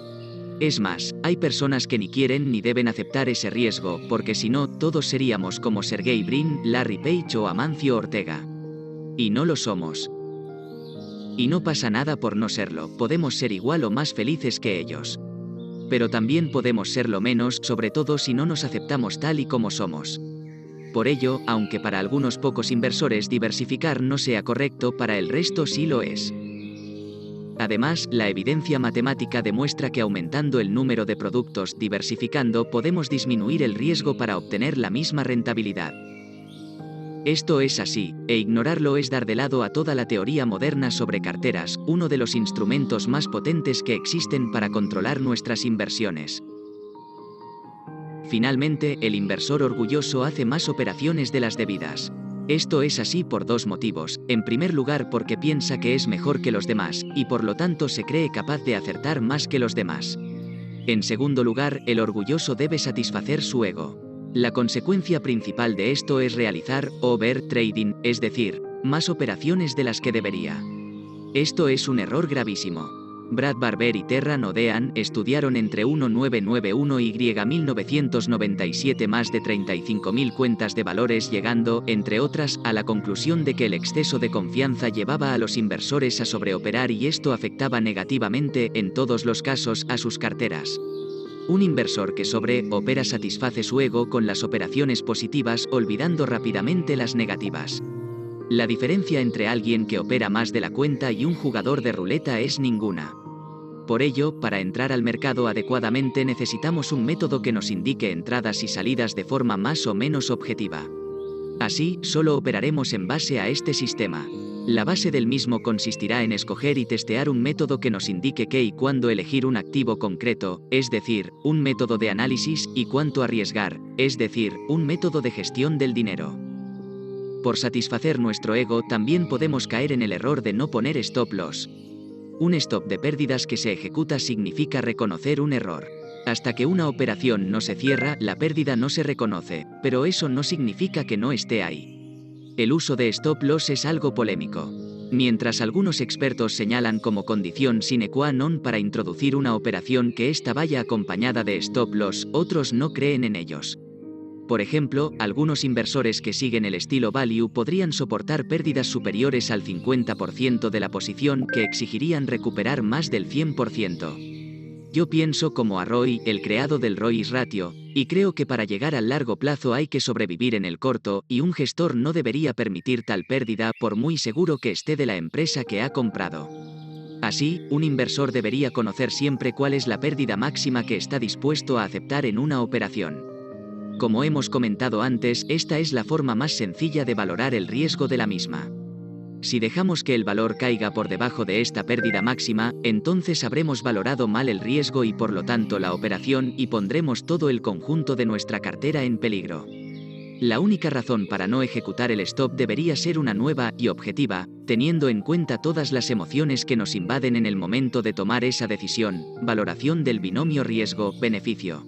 Es más, hay personas que ni quieren ni deben aceptar ese riesgo, porque si no, todos seríamos como Sergey Brin, Larry Page o Amancio Ortega. Y no lo somos. Y no pasa nada por no serlo, podemos ser igual o más felices que ellos. Pero también podemos serlo menos, sobre todo si no nos aceptamos tal y como somos. Por ello, aunque para algunos pocos inversores diversificar no sea correcto, para el resto sí lo es. Además, la evidencia matemática demuestra que aumentando el número de productos, diversificando, podemos disminuir el riesgo para obtener la misma rentabilidad. Esto es así, e ignorarlo es dar de lado a toda la teoría moderna sobre carteras, uno de los instrumentos más potentes que existen para controlar nuestras inversiones. Finalmente, el inversor orgulloso hace más operaciones de las debidas. Esto es así por dos motivos: en primer lugar porque piensa que es mejor que los demás, y por lo tanto se cree capaz de acertar más que los demás. En segundo lugar, el orgulloso debe satisfacer su ego. La consecuencia principal de esto es realizar overtrading, es decir, más operaciones de las que debería. Esto es un error gravísimo. Brad Barber y Terran Odean estudiaron entre 1991 y 1997 más de 35.000 cuentas de valores, llegando, entre otras, a la conclusión de que el exceso de confianza llevaba a los inversores a sobreoperar y esto afectaba negativamente, en todos los casos, a sus carteras. Un inversor que sobreopera satisface su ego con las operaciones positivas, olvidando rápidamente las negativas. La diferencia entre alguien que opera más de la cuenta y un jugador de ruleta es ninguna. Por ello, para entrar al mercado adecuadamente necesitamos un método que nos indique entradas y salidas de forma más o menos objetiva. Así, solo operaremos en base a este sistema. La base del mismo consistirá en escoger y testear un método que nos indique qué y cuándo elegir un activo concreto, es decir, un método de análisis, y cuánto arriesgar, es decir, un método de gestión del dinero. Por satisfacer nuestro ego también podemos caer en el error de no poner stop loss. Un stop de pérdidas que se ejecuta significa reconocer un error. Hasta que una operación no se cierra, la pérdida no se reconoce, pero eso no significa que no esté ahí. El uso de stop loss es algo polémico. Mientras algunos expertos señalan como condición sine qua non para introducir una operación que ésta vaya acompañada de stop loss, otros no creen en ellos. Por ejemplo, algunos inversores que siguen el estilo value podrían soportar pérdidas superiores al 50% de la posición, que exigirían recuperar más del 100%. Yo pienso como a Roy, el creador del Roy's Ratio, y creo que para llegar al largo plazo hay que sobrevivir en el corto, y un gestor no debería permitir tal pérdida por muy seguro que esté de la empresa que ha comprado. Así, un inversor debería conocer siempre cuál es la pérdida máxima que está dispuesto a aceptar en una operación. Como hemos comentado antes, esta es la forma más sencilla de valorar el riesgo de la misma. Si dejamos que el valor caiga por debajo de esta pérdida máxima, entonces habremos valorado mal el riesgo y por lo tanto la operación, y pondremos todo el conjunto de nuestra cartera en peligro. La única razón para no ejecutar el stop debería ser una nueva y objetiva, teniendo en cuenta todas las emociones que nos invaden en el momento de tomar esa decisión: valoración del binomio riesgo-beneficio.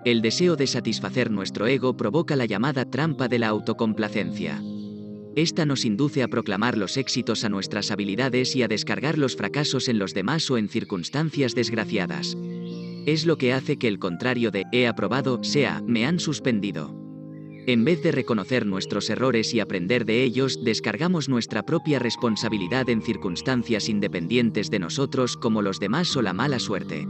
El deseo de satisfacer nuestro ego provoca la llamada trampa de la autocomplacencia. Esta nos induce a proclamar los éxitos a nuestras habilidades y a descargar los fracasos en los demás o en circunstancias desgraciadas. Es lo que hace que el contrario de «he aprobado» sea «me han suspendido». En vez de reconocer nuestros errores y aprender de ellos, descargamos nuestra propia responsabilidad en circunstancias independientes de nosotros, como los demás o la mala suerte.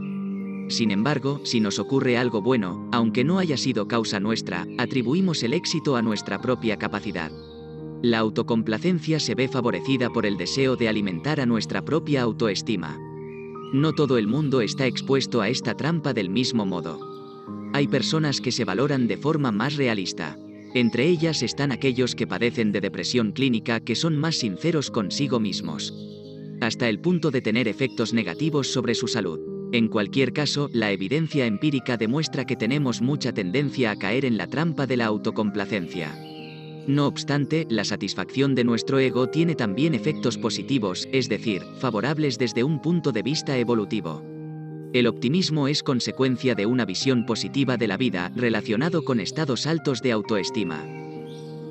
Sin embargo, si nos ocurre algo bueno, aunque no haya sido causa nuestra, atribuimos el éxito a nuestra propia capacidad. La autocomplacencia se ve favorecida por el deseo de alimentar a nuestra propia autoestima. No todo el mundo está expuesto a esta trampa del mismo modo. Hay personas que se valoran de forma más realista. Entre ellas están aquellos que padecen de depresión clínica, que son más sinceros consigo mismos, hasta el punto de tener efectos negativos sobre su salud. En cualquier caso, la evidencia empírica demuestra que tenemos mucha tendencia a caer en la trampa de la autocomplacencia. No obstante, la satisfacción de nuestro ego tiene también efectos positivos, es decir, favorables desde un punto de vista evolutivo. El optimismo es consecuencia de una visión positiva de la vida, relacionado con estados altos de autoestima.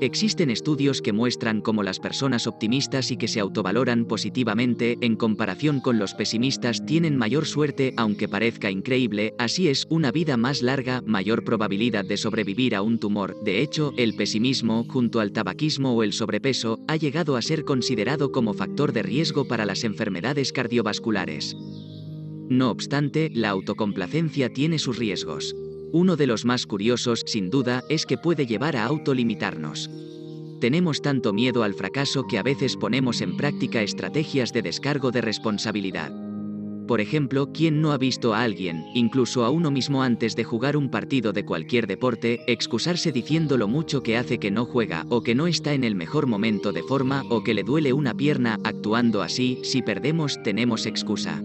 Existen estudios que muestran cómo las personas optimistas y que se autovaloran positivamente, en comparación con los pesimistas, tienen mayor suerte, aunque parezca increíble. Así es, una vida más larga, mayor probabilidad de sobrevivir a un tumor. De hecho, el pesimismo, junto al tabaquismo o el sobrepeso, ha llegado a ser considerado como factor de riesgo para las enfermedades cardiovasculares. No obstante, la autocomplacencia tiene sus riesgos. Uno de los más curiosos, sin duda, es que puede llevar a autolimitarnos. Tenemos tanto miedo al fracaso que a veces ponemos en práctica estrategias de descargo de responsabilidad. Por ejemplo, ¿quién no ha visto a alguien, incluso a uno mismo antes de jugar un partido de cualquier deporte, excusarse diciendo lo mucho que hace que no juega, o que no está en el mejor momento de forma, o que le duele una pierna? Actuando así, si perdemos, tenemos excusa.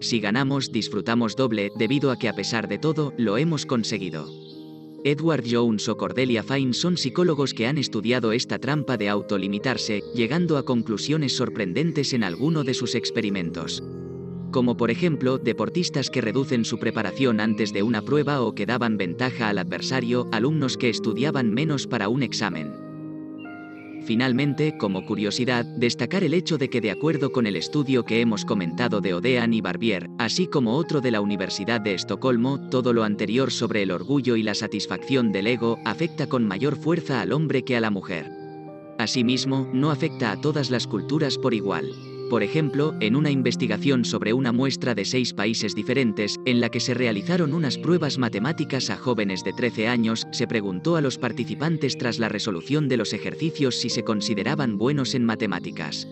Si ganamos, disfrutamos doble, debido a que a pesar de todo, lo hemos conseguido. Edward Jones o Cordelia Fine son psicólogos que han estudiado esta trampa de autolimitarse, llegando a conclusiones sorprendentes en alguno de sus experimentos. Como por ejemplo, deportistas que reducen su preparación antes de una prueba o que daban ventaja al adversario, alumnos que estudiaban menos para un examen. Finalmente, como curiosidad, destacar el hecho de que de acuerdo con el estudio que hemos comentado de Odean y Barbier, así como otro de la Universidad de Estocolmo, todo lo anterior sobre el orgullo y la satisfacción del ego afecta con mayor fuerza al hombre que a la mujer. Asimismo, no afecta a todas las culturas por igual. Por ejemplo, en una investigación sobre una muestra de 6 países diferentes, en la que se realizaron unas pruebas matemáticas a jóvenes de 13 años, se preguntó a los participantes tras la resolución de los ejercicios si se consideraban buenos en matemáticas.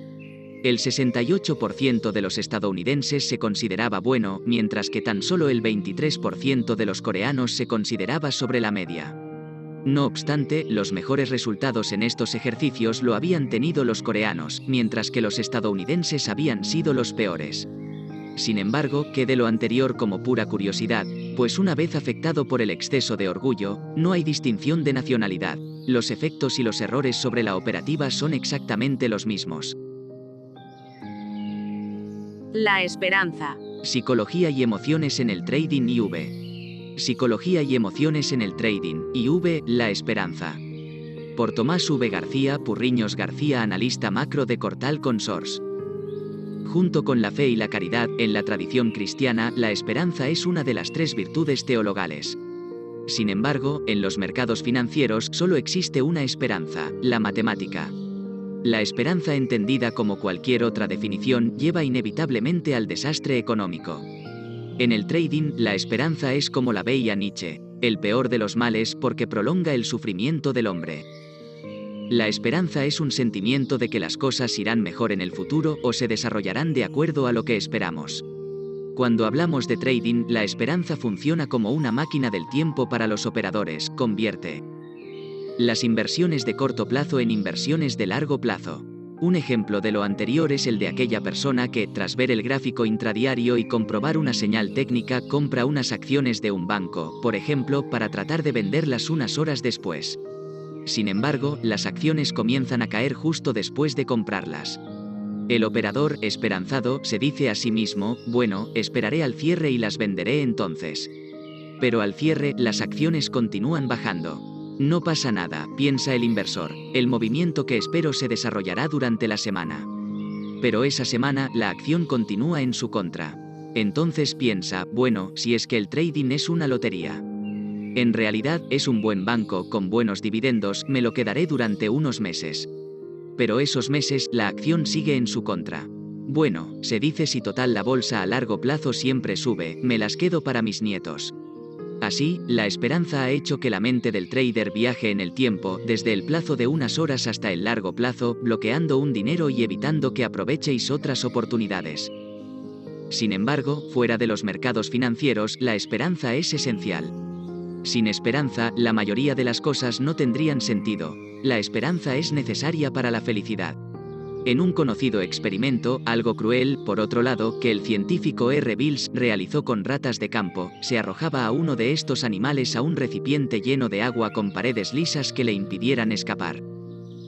El 68% de los estadounidenses se consideraba bueno, mientras que tan solo el 23% de los coreanos se consideraba sobre la media. No obstante, los mejores resultados en estos ejercicios lo habían tenido los coreanos, mientras que los estadounidenses habían sido los peores. Sin embargo, quede lo anterior como pura curiosidad, pues una vez afectado por el exceso de orgullo, no hay distinción de nacionalidad. Los efectos y los errores sobre la operativa son exactamente los mismos. La esperanza. Psicología y emociones en el trading IV. Psicología y emociones en el trading, IV, la esperanza. Por Tomás V. García Purriños García, analista macro de Cortal Consors. Junto con la fe y la caridad, en la tradición cristiana, la esperanza es una de las 3 virtudes teologales. Sin embargo, en los mercados financieros solo existe una esperanza, la matemática. La esperanza, entendida como cualquier otra definición, lleva inevitablemente al desastre económico. En el trading, la esperanza es como la veía Nietzsche, el peor de los males porque prolonga el sufrimiento del hombre. La esperanza es un sentimiento de que las cosas irán mejor en el futuro o se desarrollarán de acuerdo a lo que esperamos. Cuando hablamos de trading, la esperanza funciona como una máquina del tiempo para los operadores, convierte las inversiones de corto plazo en inversiones de largo plazo. Un ejemplo de lo anterior es el de aquella persona que, tras ver el gráfico intradiario y comprobar una señal técnica, compra unas acciones de un banco, por ejemplo, para tratar de venderlas unas horas después. Sin embargo, las acciones comienzan a caer justo después de comprarlas. El operador, esperanzado, se dice a sí mismo, bueno, esperaré al cierre y las venderé entonces. Pero al cierre, las acciones continúan bajando. No pasa nada, piensa el inversor, el movimiento que espero se desarrollará durante la semana. Pero esa semana, la acción continúa en su contra. Entonces piensa, bueno, si es que el trading es una lotería. En realidad, es un buen banco, con buenos dividendos, me lo quedaré durante unos meses. Pero esos meses, la acción sigue en su contra. Bueno, se dice si total la bolsa a largo plazo siempre sube, me las quedo para mis nietos. Así, la esperanza ha hecho que la mente del trader viaje en el tiempo, desde el plazo de unas horas hasta el largo plazo, bloqueando un dinero y evitando que aprovechéis otras oportunidades. Sin embargo, fuera de los mercados financieros, la esperanza es esencial. Sin esperanza, la mayoría de las cosas no tendrían sentido. La esperanza es necesaria para la felicidad. En un conocido experimento, algo cruel, por otro lado, que el científico R. Bills realizó con ratas de campo, se arrojaba a uno de estos animales a un recipiente lleno de agua con paredes lisas que le impidieran escapar.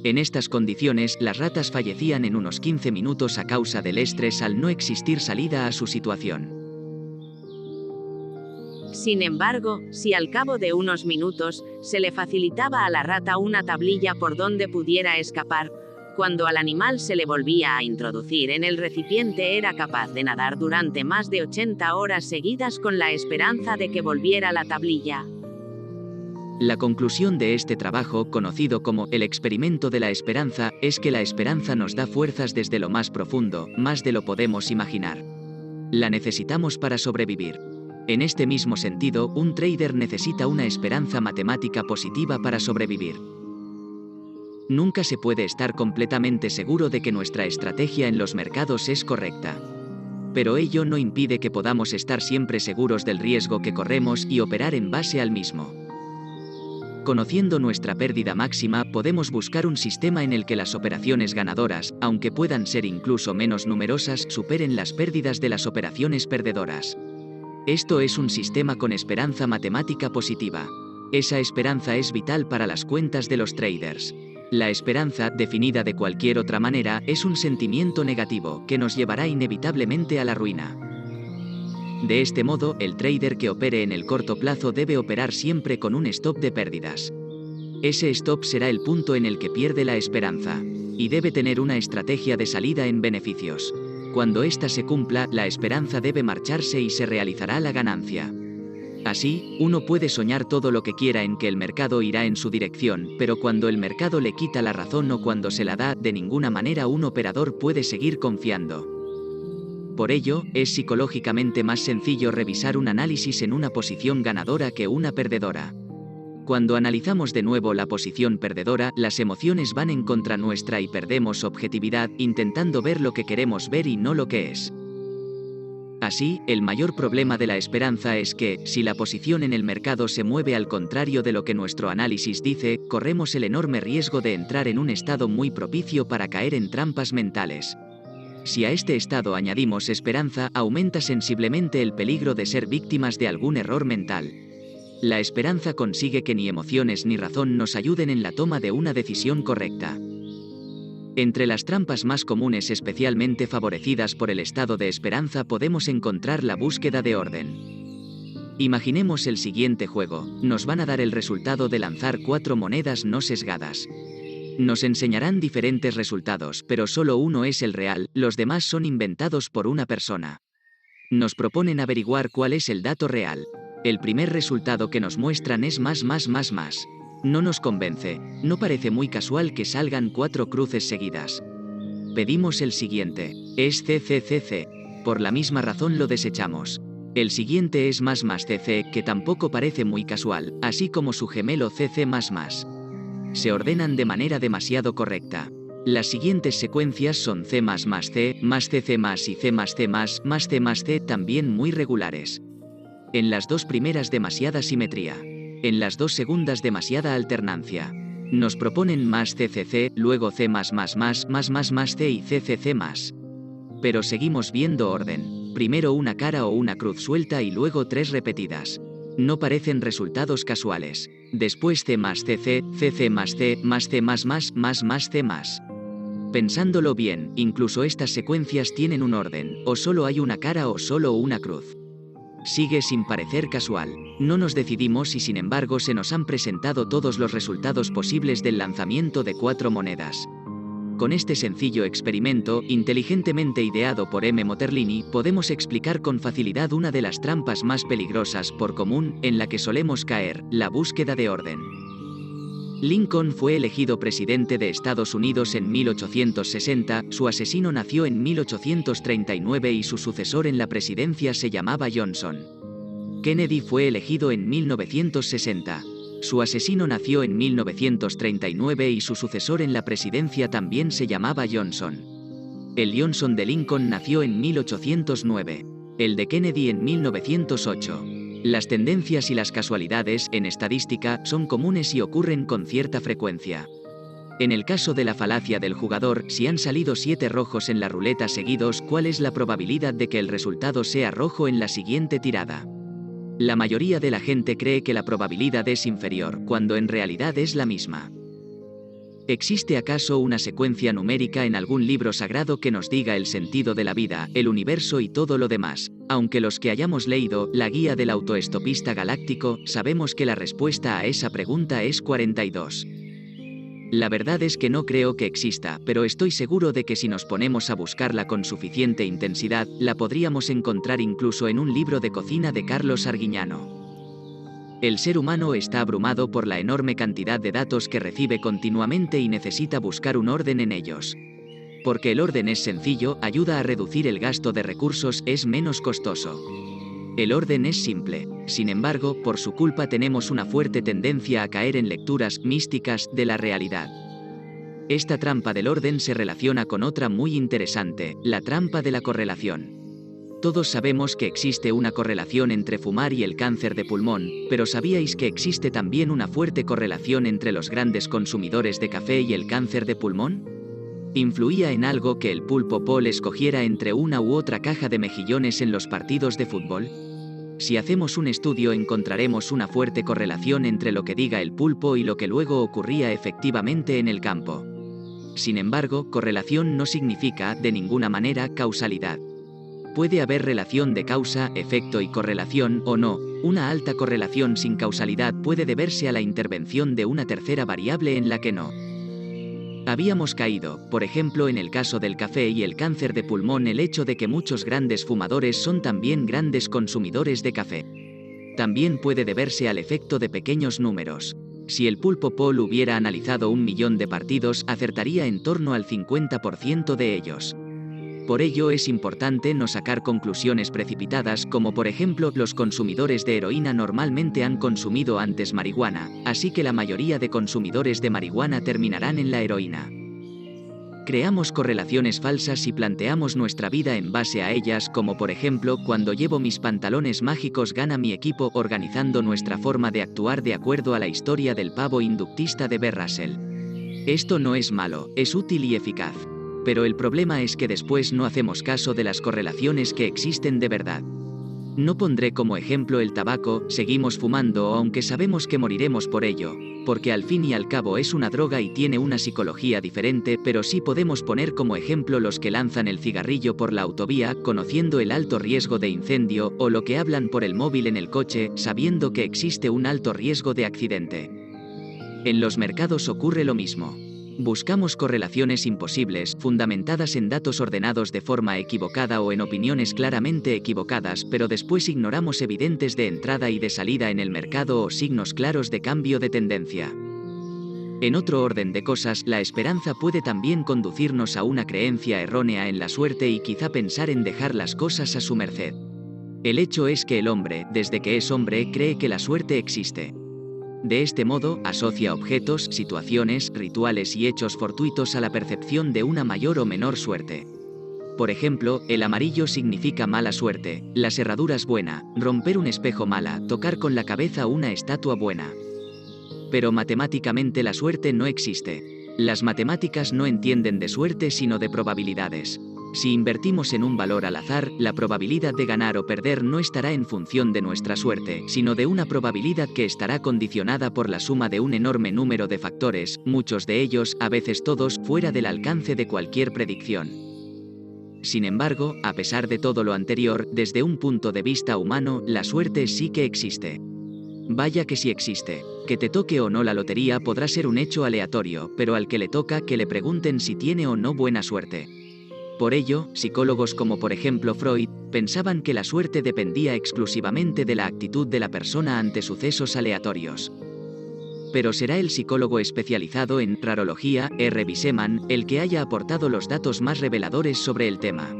En estas condiciones, las ratas fallecían en unos 15 minutos a causa del estrés al no existir salida a su situación. Sin embargo, si al cabo de unos minutos, se le facilitaba a la rata una tablilla por donde pudiera escapar, cuando al animal se le volvía a introducir en el recipiente era capaz de nadar durante más de 80 horas seguidas con la esperanza de que volviera la tablilla. La conclusión de este trabajo, conocido como el experimento de la esperanza, es que la esperanza nos da fuerzas desde lo más profundo, más de lo podemos imaginar. La necesitamos para sobrevivir. En este mismo sentido, un trader necesita una esperanza matemática positiva para sobrevivir. Nunca se puede estar completamente seguro de que nuestra estrategia en los mercados es correcta. Pero ello no impide que podamos estar siempre seguros del riesgo que corremos y operar en base al mismo. Conociendo nuestra pérdida máxima, podemos buscar un sistema en el que las operaciones ganadoras, aunque puedan ser incluso menos numerosas, superen las pérdidas de las operaciones perdedoras. Esto es un sistema con esperanza matemática positiva. Esa esperanza es vital para las cuentas de los traders. La esperanza, definida de cualquier otra manera, es un sentimiento negativo, que nos llevará inevitablemente a la ruina. De este modo, el trader que opere en el corto plazo debe operar siempre con un stop de pérdidas. Ese stop será el punto en el que pierde la esperanza, y debe tener una estrategia de salida en beneficios. Cuando ésta se cumpla, la esperanza debe marcharse y se realizará la ganancia. Así, uno puede soñar todo lo que quiera en que el mercado irá en su dirección, pero cuando el mercado le quita la razón o cuando se la da, de ninguna manera un operador puede seguir confiando. Por ello, es psicológicamente más sencillo revisar un análisis en una posición ganadora que una perdedora. Cuando analizamos de nuevo la posición perdedora, las emociones van en contra nuestra y perdemos objetividad, intentando ver lo que queremos ver y no lo que es. Así, el mayor problema de la esperanza es que, si la posición en el mercado se mueve al contrario de lo que nuestro análisis dice, corremos el enorme riesgo de entrar en un estado muy propicio para caer en trampas mentales. Si a este estado añadimos esperanza, aumenta sensiblemente el peligro de ser víctimas de algún error mental. La esperanza consigue que ni emociones ni razón nos ayuden en la toma de una decisión correcta. Entre las trampas más comunes, especialmente favorecidas por el estado de esperanza, podemos encontrar la búsqueda de orden. Imaginemos el siguiente juego: nos van a dar el resultado de lanzar 4 monedas no sesgadas. Nos enseñarán diferentes resultados, pero solo uno es el real, los demás son inventados por una persona. Nos proponen averiguar cuál es el dato real. El primer resultado que nos muestran es más. No nos convence, no parece muy casual que salgan 4 cruces seguidas. Pedimos el siguiente, es CCCC, por la misma razón lo desechamos. El siguiente es más CC, que tampoco parece muy casual, así como su gemelo CC++. Se ordenan de manera demasiado correcta. Las siguientes secuencias son C++C, más CC+, y C+C+, más C+C, también muy regulares. En las 2 primeras demasiada simetría. En las 2 segundas demasiada alternancia. Nos proponen más CCC, luego C++, más C y CCC+. Pero seguimos viendo orden. Primero una cara o una cruz suelta y luego 3 repetidas. No parecen resultados casuales. Después C más CC, CC más C, más C más C más. Pensándolo bien, incluso estas secuencias tienen un orden, o solo hay una cara o solo una cruz. Sigue sin parecer casual. No nos decidimos y sin embargo se nos han presentado todos los resultados posibles del lanzamiento de 4 monedas. Con este sencillo experimento, inteligentemente ideado por M. Motterlini, podemos explicar con facilidad una de las trampas más peligrosas por común en la que solemos caer: la búsqueda de orden. Lincoln fue elegido presidente de Estados Unidos en 1860, su asesino nació en 1839 y su sucesor en la presidencia se llamaba Johnson. Kennedy fue elegido en 1960. Su asesino nació en 1939 y su sucesor en la presidencia también se llamaba Johnson. El Johnson de Lincoln nació en 1809. El de Kennedy en 1908. Las tendencias y las casualidades, en estadística, son comunes y ocurren con cierta frecuencia. En el caso de la falacia del jugador, si han salido 7 rojos en la ruleta seguidos, ¿cuál es la probabilidad de que el resultado sea rojo en la siguiente tirada? La mayoría de la gente cree que la probabilidad es inferior, cuando en realidad es la misma. ¿Existe acaso una secuencia numérica en algún libro sagrado que nos diga el sentido de la vida, el universo y todo lo demás? Aunque los que hayamos leído La guía del autoestopista galáctico, sabemos que la respuesta a esa pregunta es 42. La verdad es que no creo que exista, pero estoy seguro de que si nos ponemos a buscarla con suficiente intensidad, la podríamos encontrar incluso en un libro de cocina de Carlos Arguiñano. El ser humano está abrumado por la enorme cantidad de datos que recibe continuamente y necesita buscar un orden en ellos. Porque el orden es sencillo, ayuda a reducir el gasto de recursos, es menos costoso. El orden es simple. Sin embargo, por su culpa tenemos una fuerte tendencia a caer en lecturas místicas de la realidad. Esta trampa del orden se relaciona con otra muy interesante, la trampa de la correlación. Todos sabemos que existe una correlación entre fumar y el cáncer de pulmón, pero ¿sabíais que existe también una fuerte correlación entre los grandes consumidores de café y el cáncer de pulmón? ¿Influía en algo que el pulpo Paul escogiera entre una u otra caja de mejillones en los partidos de fútbol? Si hacemos un estudio encontraremos una fuerte correlación entre lo que diga el pulpo y lo que luego ocurría efectivamente en el campo. Sin embargo, correlación no significa, de ninguna manera, causalidad. Puede haber relación de causa, efecto y correlación, o no. Una alta correlación sin causalidad puede deberse a la intervención de una tercera variable en la que no habíamos caído, por ejemplo en el caso del café y el cáncer de pulmón, el hecho de que muchos grandes fumadores son también grandes consumidores de café. También puede deberse al efecto de pequeños números. Si el pulpo Paul hubiera analizado 1 millón de partidos, acertaría en torno al 50% de ellos. Por ello es importante no sacar conclusiones precipitadas, como por ejemplo, los consumidores de heroína normalmente han consumido antes marihuana, así que la mayoría de consumidores de marihuana terminarán en la heroína. Creamos correlaciones falsas y planteamos nuestra vida en base a ellas, como por ejemplo, cuando llevo mis pantalones mágicos gana mi equipo, organizando nuestra forma de actuar de acuerdo a la historia del pavo inductista de B. Russell. Esto no es malo, es útil y eficaz. Pero el problema es que después no hacemos caso de las correlaciones que existen de verdad. No pondré como ejemplo el tabaco, seguimos fumando aunque sabemos que moriremos por ello, porque al fin y al cabo es una droga y tiene una psicología diferente, pero sí podemos poner como ejemplo los que lanzan el cigarrillo por la autovía, conociendo el alto riesgo de incendio, o lo que hablan por el móvil en el coche, sabiendo que existe un alto riesgo de accidente. En los mercados ocurre lo mismo. Buscamos correlaciones imposibles, fundamentadas en datos ordenados de forma equivocada o en opiniones claramente equivocadas, pero después ignoramos evidentes de entrada y de salida en el mercado o signos claros de cambio de tendencia. En otro orden de cosas, la esperanza puede también conducirnos a una creencia errónea en la suerte y quizá pensar en dejar las cosas a su merced. El hecho es que el hombre, desde que es hombre, cree que la suerte existe. De este modo, asocia objetos, situaciones, rituales y hechos fortuitos a la percepción de una mayor o menor suerte. Por ejemplo, el amarillo significa mala suerte, las herraduras buena, romper un espejo mala, tocar con la cabeza una estatua buena. Pero matemáticamente la suerte no existe. Las matemáticas no entienden de suerte sino de probabilidades. Si invertimos en un valor al azar, la probabilidad de ganar o perder no estará en función de nuestra suerte, sino de una probabilidad que estará condicionada por la suma de un enorme número de factores, muchos de ellos, a veces todos, fuera del alcance de cualquier predicción. Sin embargo, a pesar de todo lo anterior, desde un punto de vista humano, la suerte sí que existe. Vaya que sí existe. Que te toque o no la lotería podrá ser un hecho aleatorio, pero al que le toca que le pregunten si tiene o no buena suerte. Por ello, psicólogos como por ejemplo Freud, pensaban que la suerte dependía exclusivamente de la actitud de la persona ante sucesos aleatorios. Pero será el psicólogo especializado en rarología, R. Wiseman, el que haya aportado los datos más reveladores sobre el tema.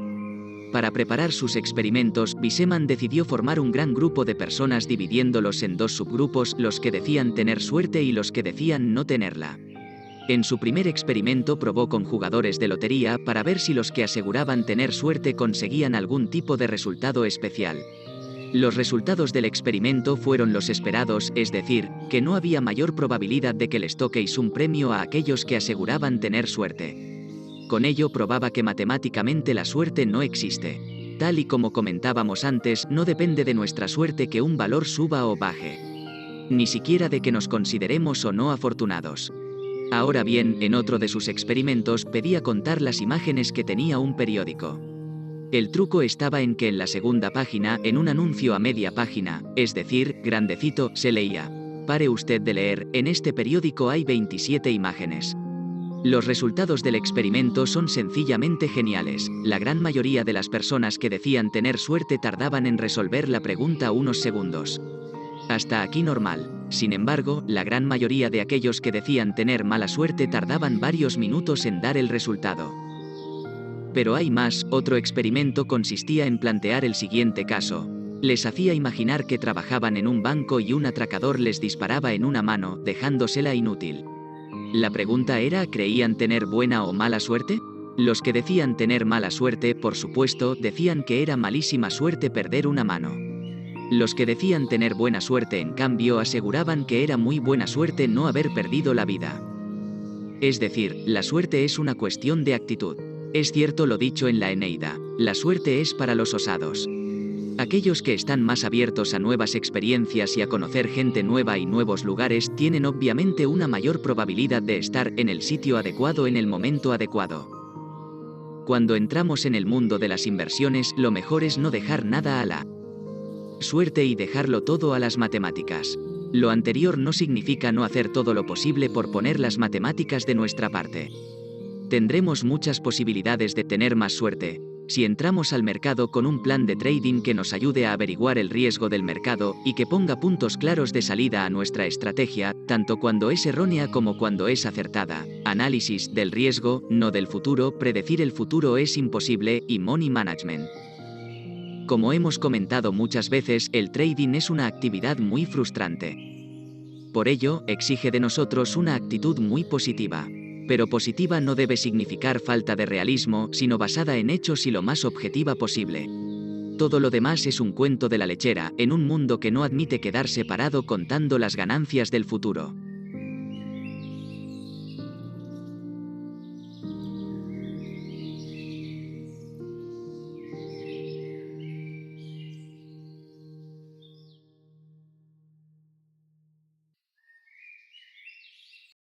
Para preparar sus experimentos, Wiseman decidió formar un gran grupo de personas dividiéndolos en dos subgrupos, los que decían tener suerte y los que decían no tenerla. En su primer experimento probó con jugadores de lotería para ver si los que aseguraban tener suerte conseguían algún tipo de resultado especial. Los resultados del experimento fueron los esperados, es decir, que no había mayor probabilidad de que les toquéis un premio a aquellos que aseguraban tener suerte. Con ello probaba que matemáticamente la suerte no existe. Tal y como comentábamos antes, no depende de nuestra suerte que un valor suba o baje. Ni siquiera de que nos consideremos o no afortunados. Ahora bien, en otro de sus experimentos pedía contar las imágenes que tenía un periódico. El truco estaba en que en la segunda página, en un anuncio a media página, es decir, grandecito, se leía: pare usted de leer, en este periódico hay 27 imágenes. Los resultados del experimento son sencillamente geniales. La gran mayoría de las personas que decían tener suerte tardaban en resolver la pregunta unos segundos. Hasta aquí normal. Sin embargo, la gran mayoría de aquellos que decían tener mala suerte tardaban varios minutos en dar el resultado. Pero hay más. Otro experimento consistía en plantear el siguiente caso. Les hacía imaginar que trabajaban en un banco y un atracador les disparaba en una mano, dejándosela inútil. La pregunta era: ¿creían tener buena o mala suerte? Los que decían tener mala suerte, por supuesto, decían que era malísima suerte perder una mano. Los que decían tener buena suerte, en cambio, aseguraban que era muy buena suerte no haber perdido la vida. Es decir, la suerte es una cuestión de actitud. Es cierto lo dicho en la Eneida: la suerte es para los osados. Aquellos que están más abiertos a nuevas experiencias y a conocer gente nueva y nuevos lugares tienen obviamente una mayor probabilidad de estar en el sitio adecuado en el momento adecuado. Cuando entramos en el mundo de las inversiones, lo mejor es no dejar nada a la suerte y dejarlo todo a las matemáticas. Lo anterior no significa no hacer todo lo posible por poner las matemáticas de nuestra parte. Tendremos muchas posibilidades de tener más suerte si entramos al mercado con un plan de trading que nos ayude a averiguar el riesgo del mercado y que ponga puntos claros de salida a nuestra estrategia, tanto cuando es errónea como cuando es acertada. Análisis del riesgo, no del futuro. Predecir el futuro es imposible. Y money management. Como hemos comentado muchas veces, el trading es una actividad muy frustrante. Por ello, exige de nosotros una actitud muy positiva. Pero positiva no debe significar falta de realismo, sino basada en hechos y lo más objetiva posible. Todo lo demás es un cuento de la lechera, en un mundo que no admite quedarse parado contando las ganancias del futuro.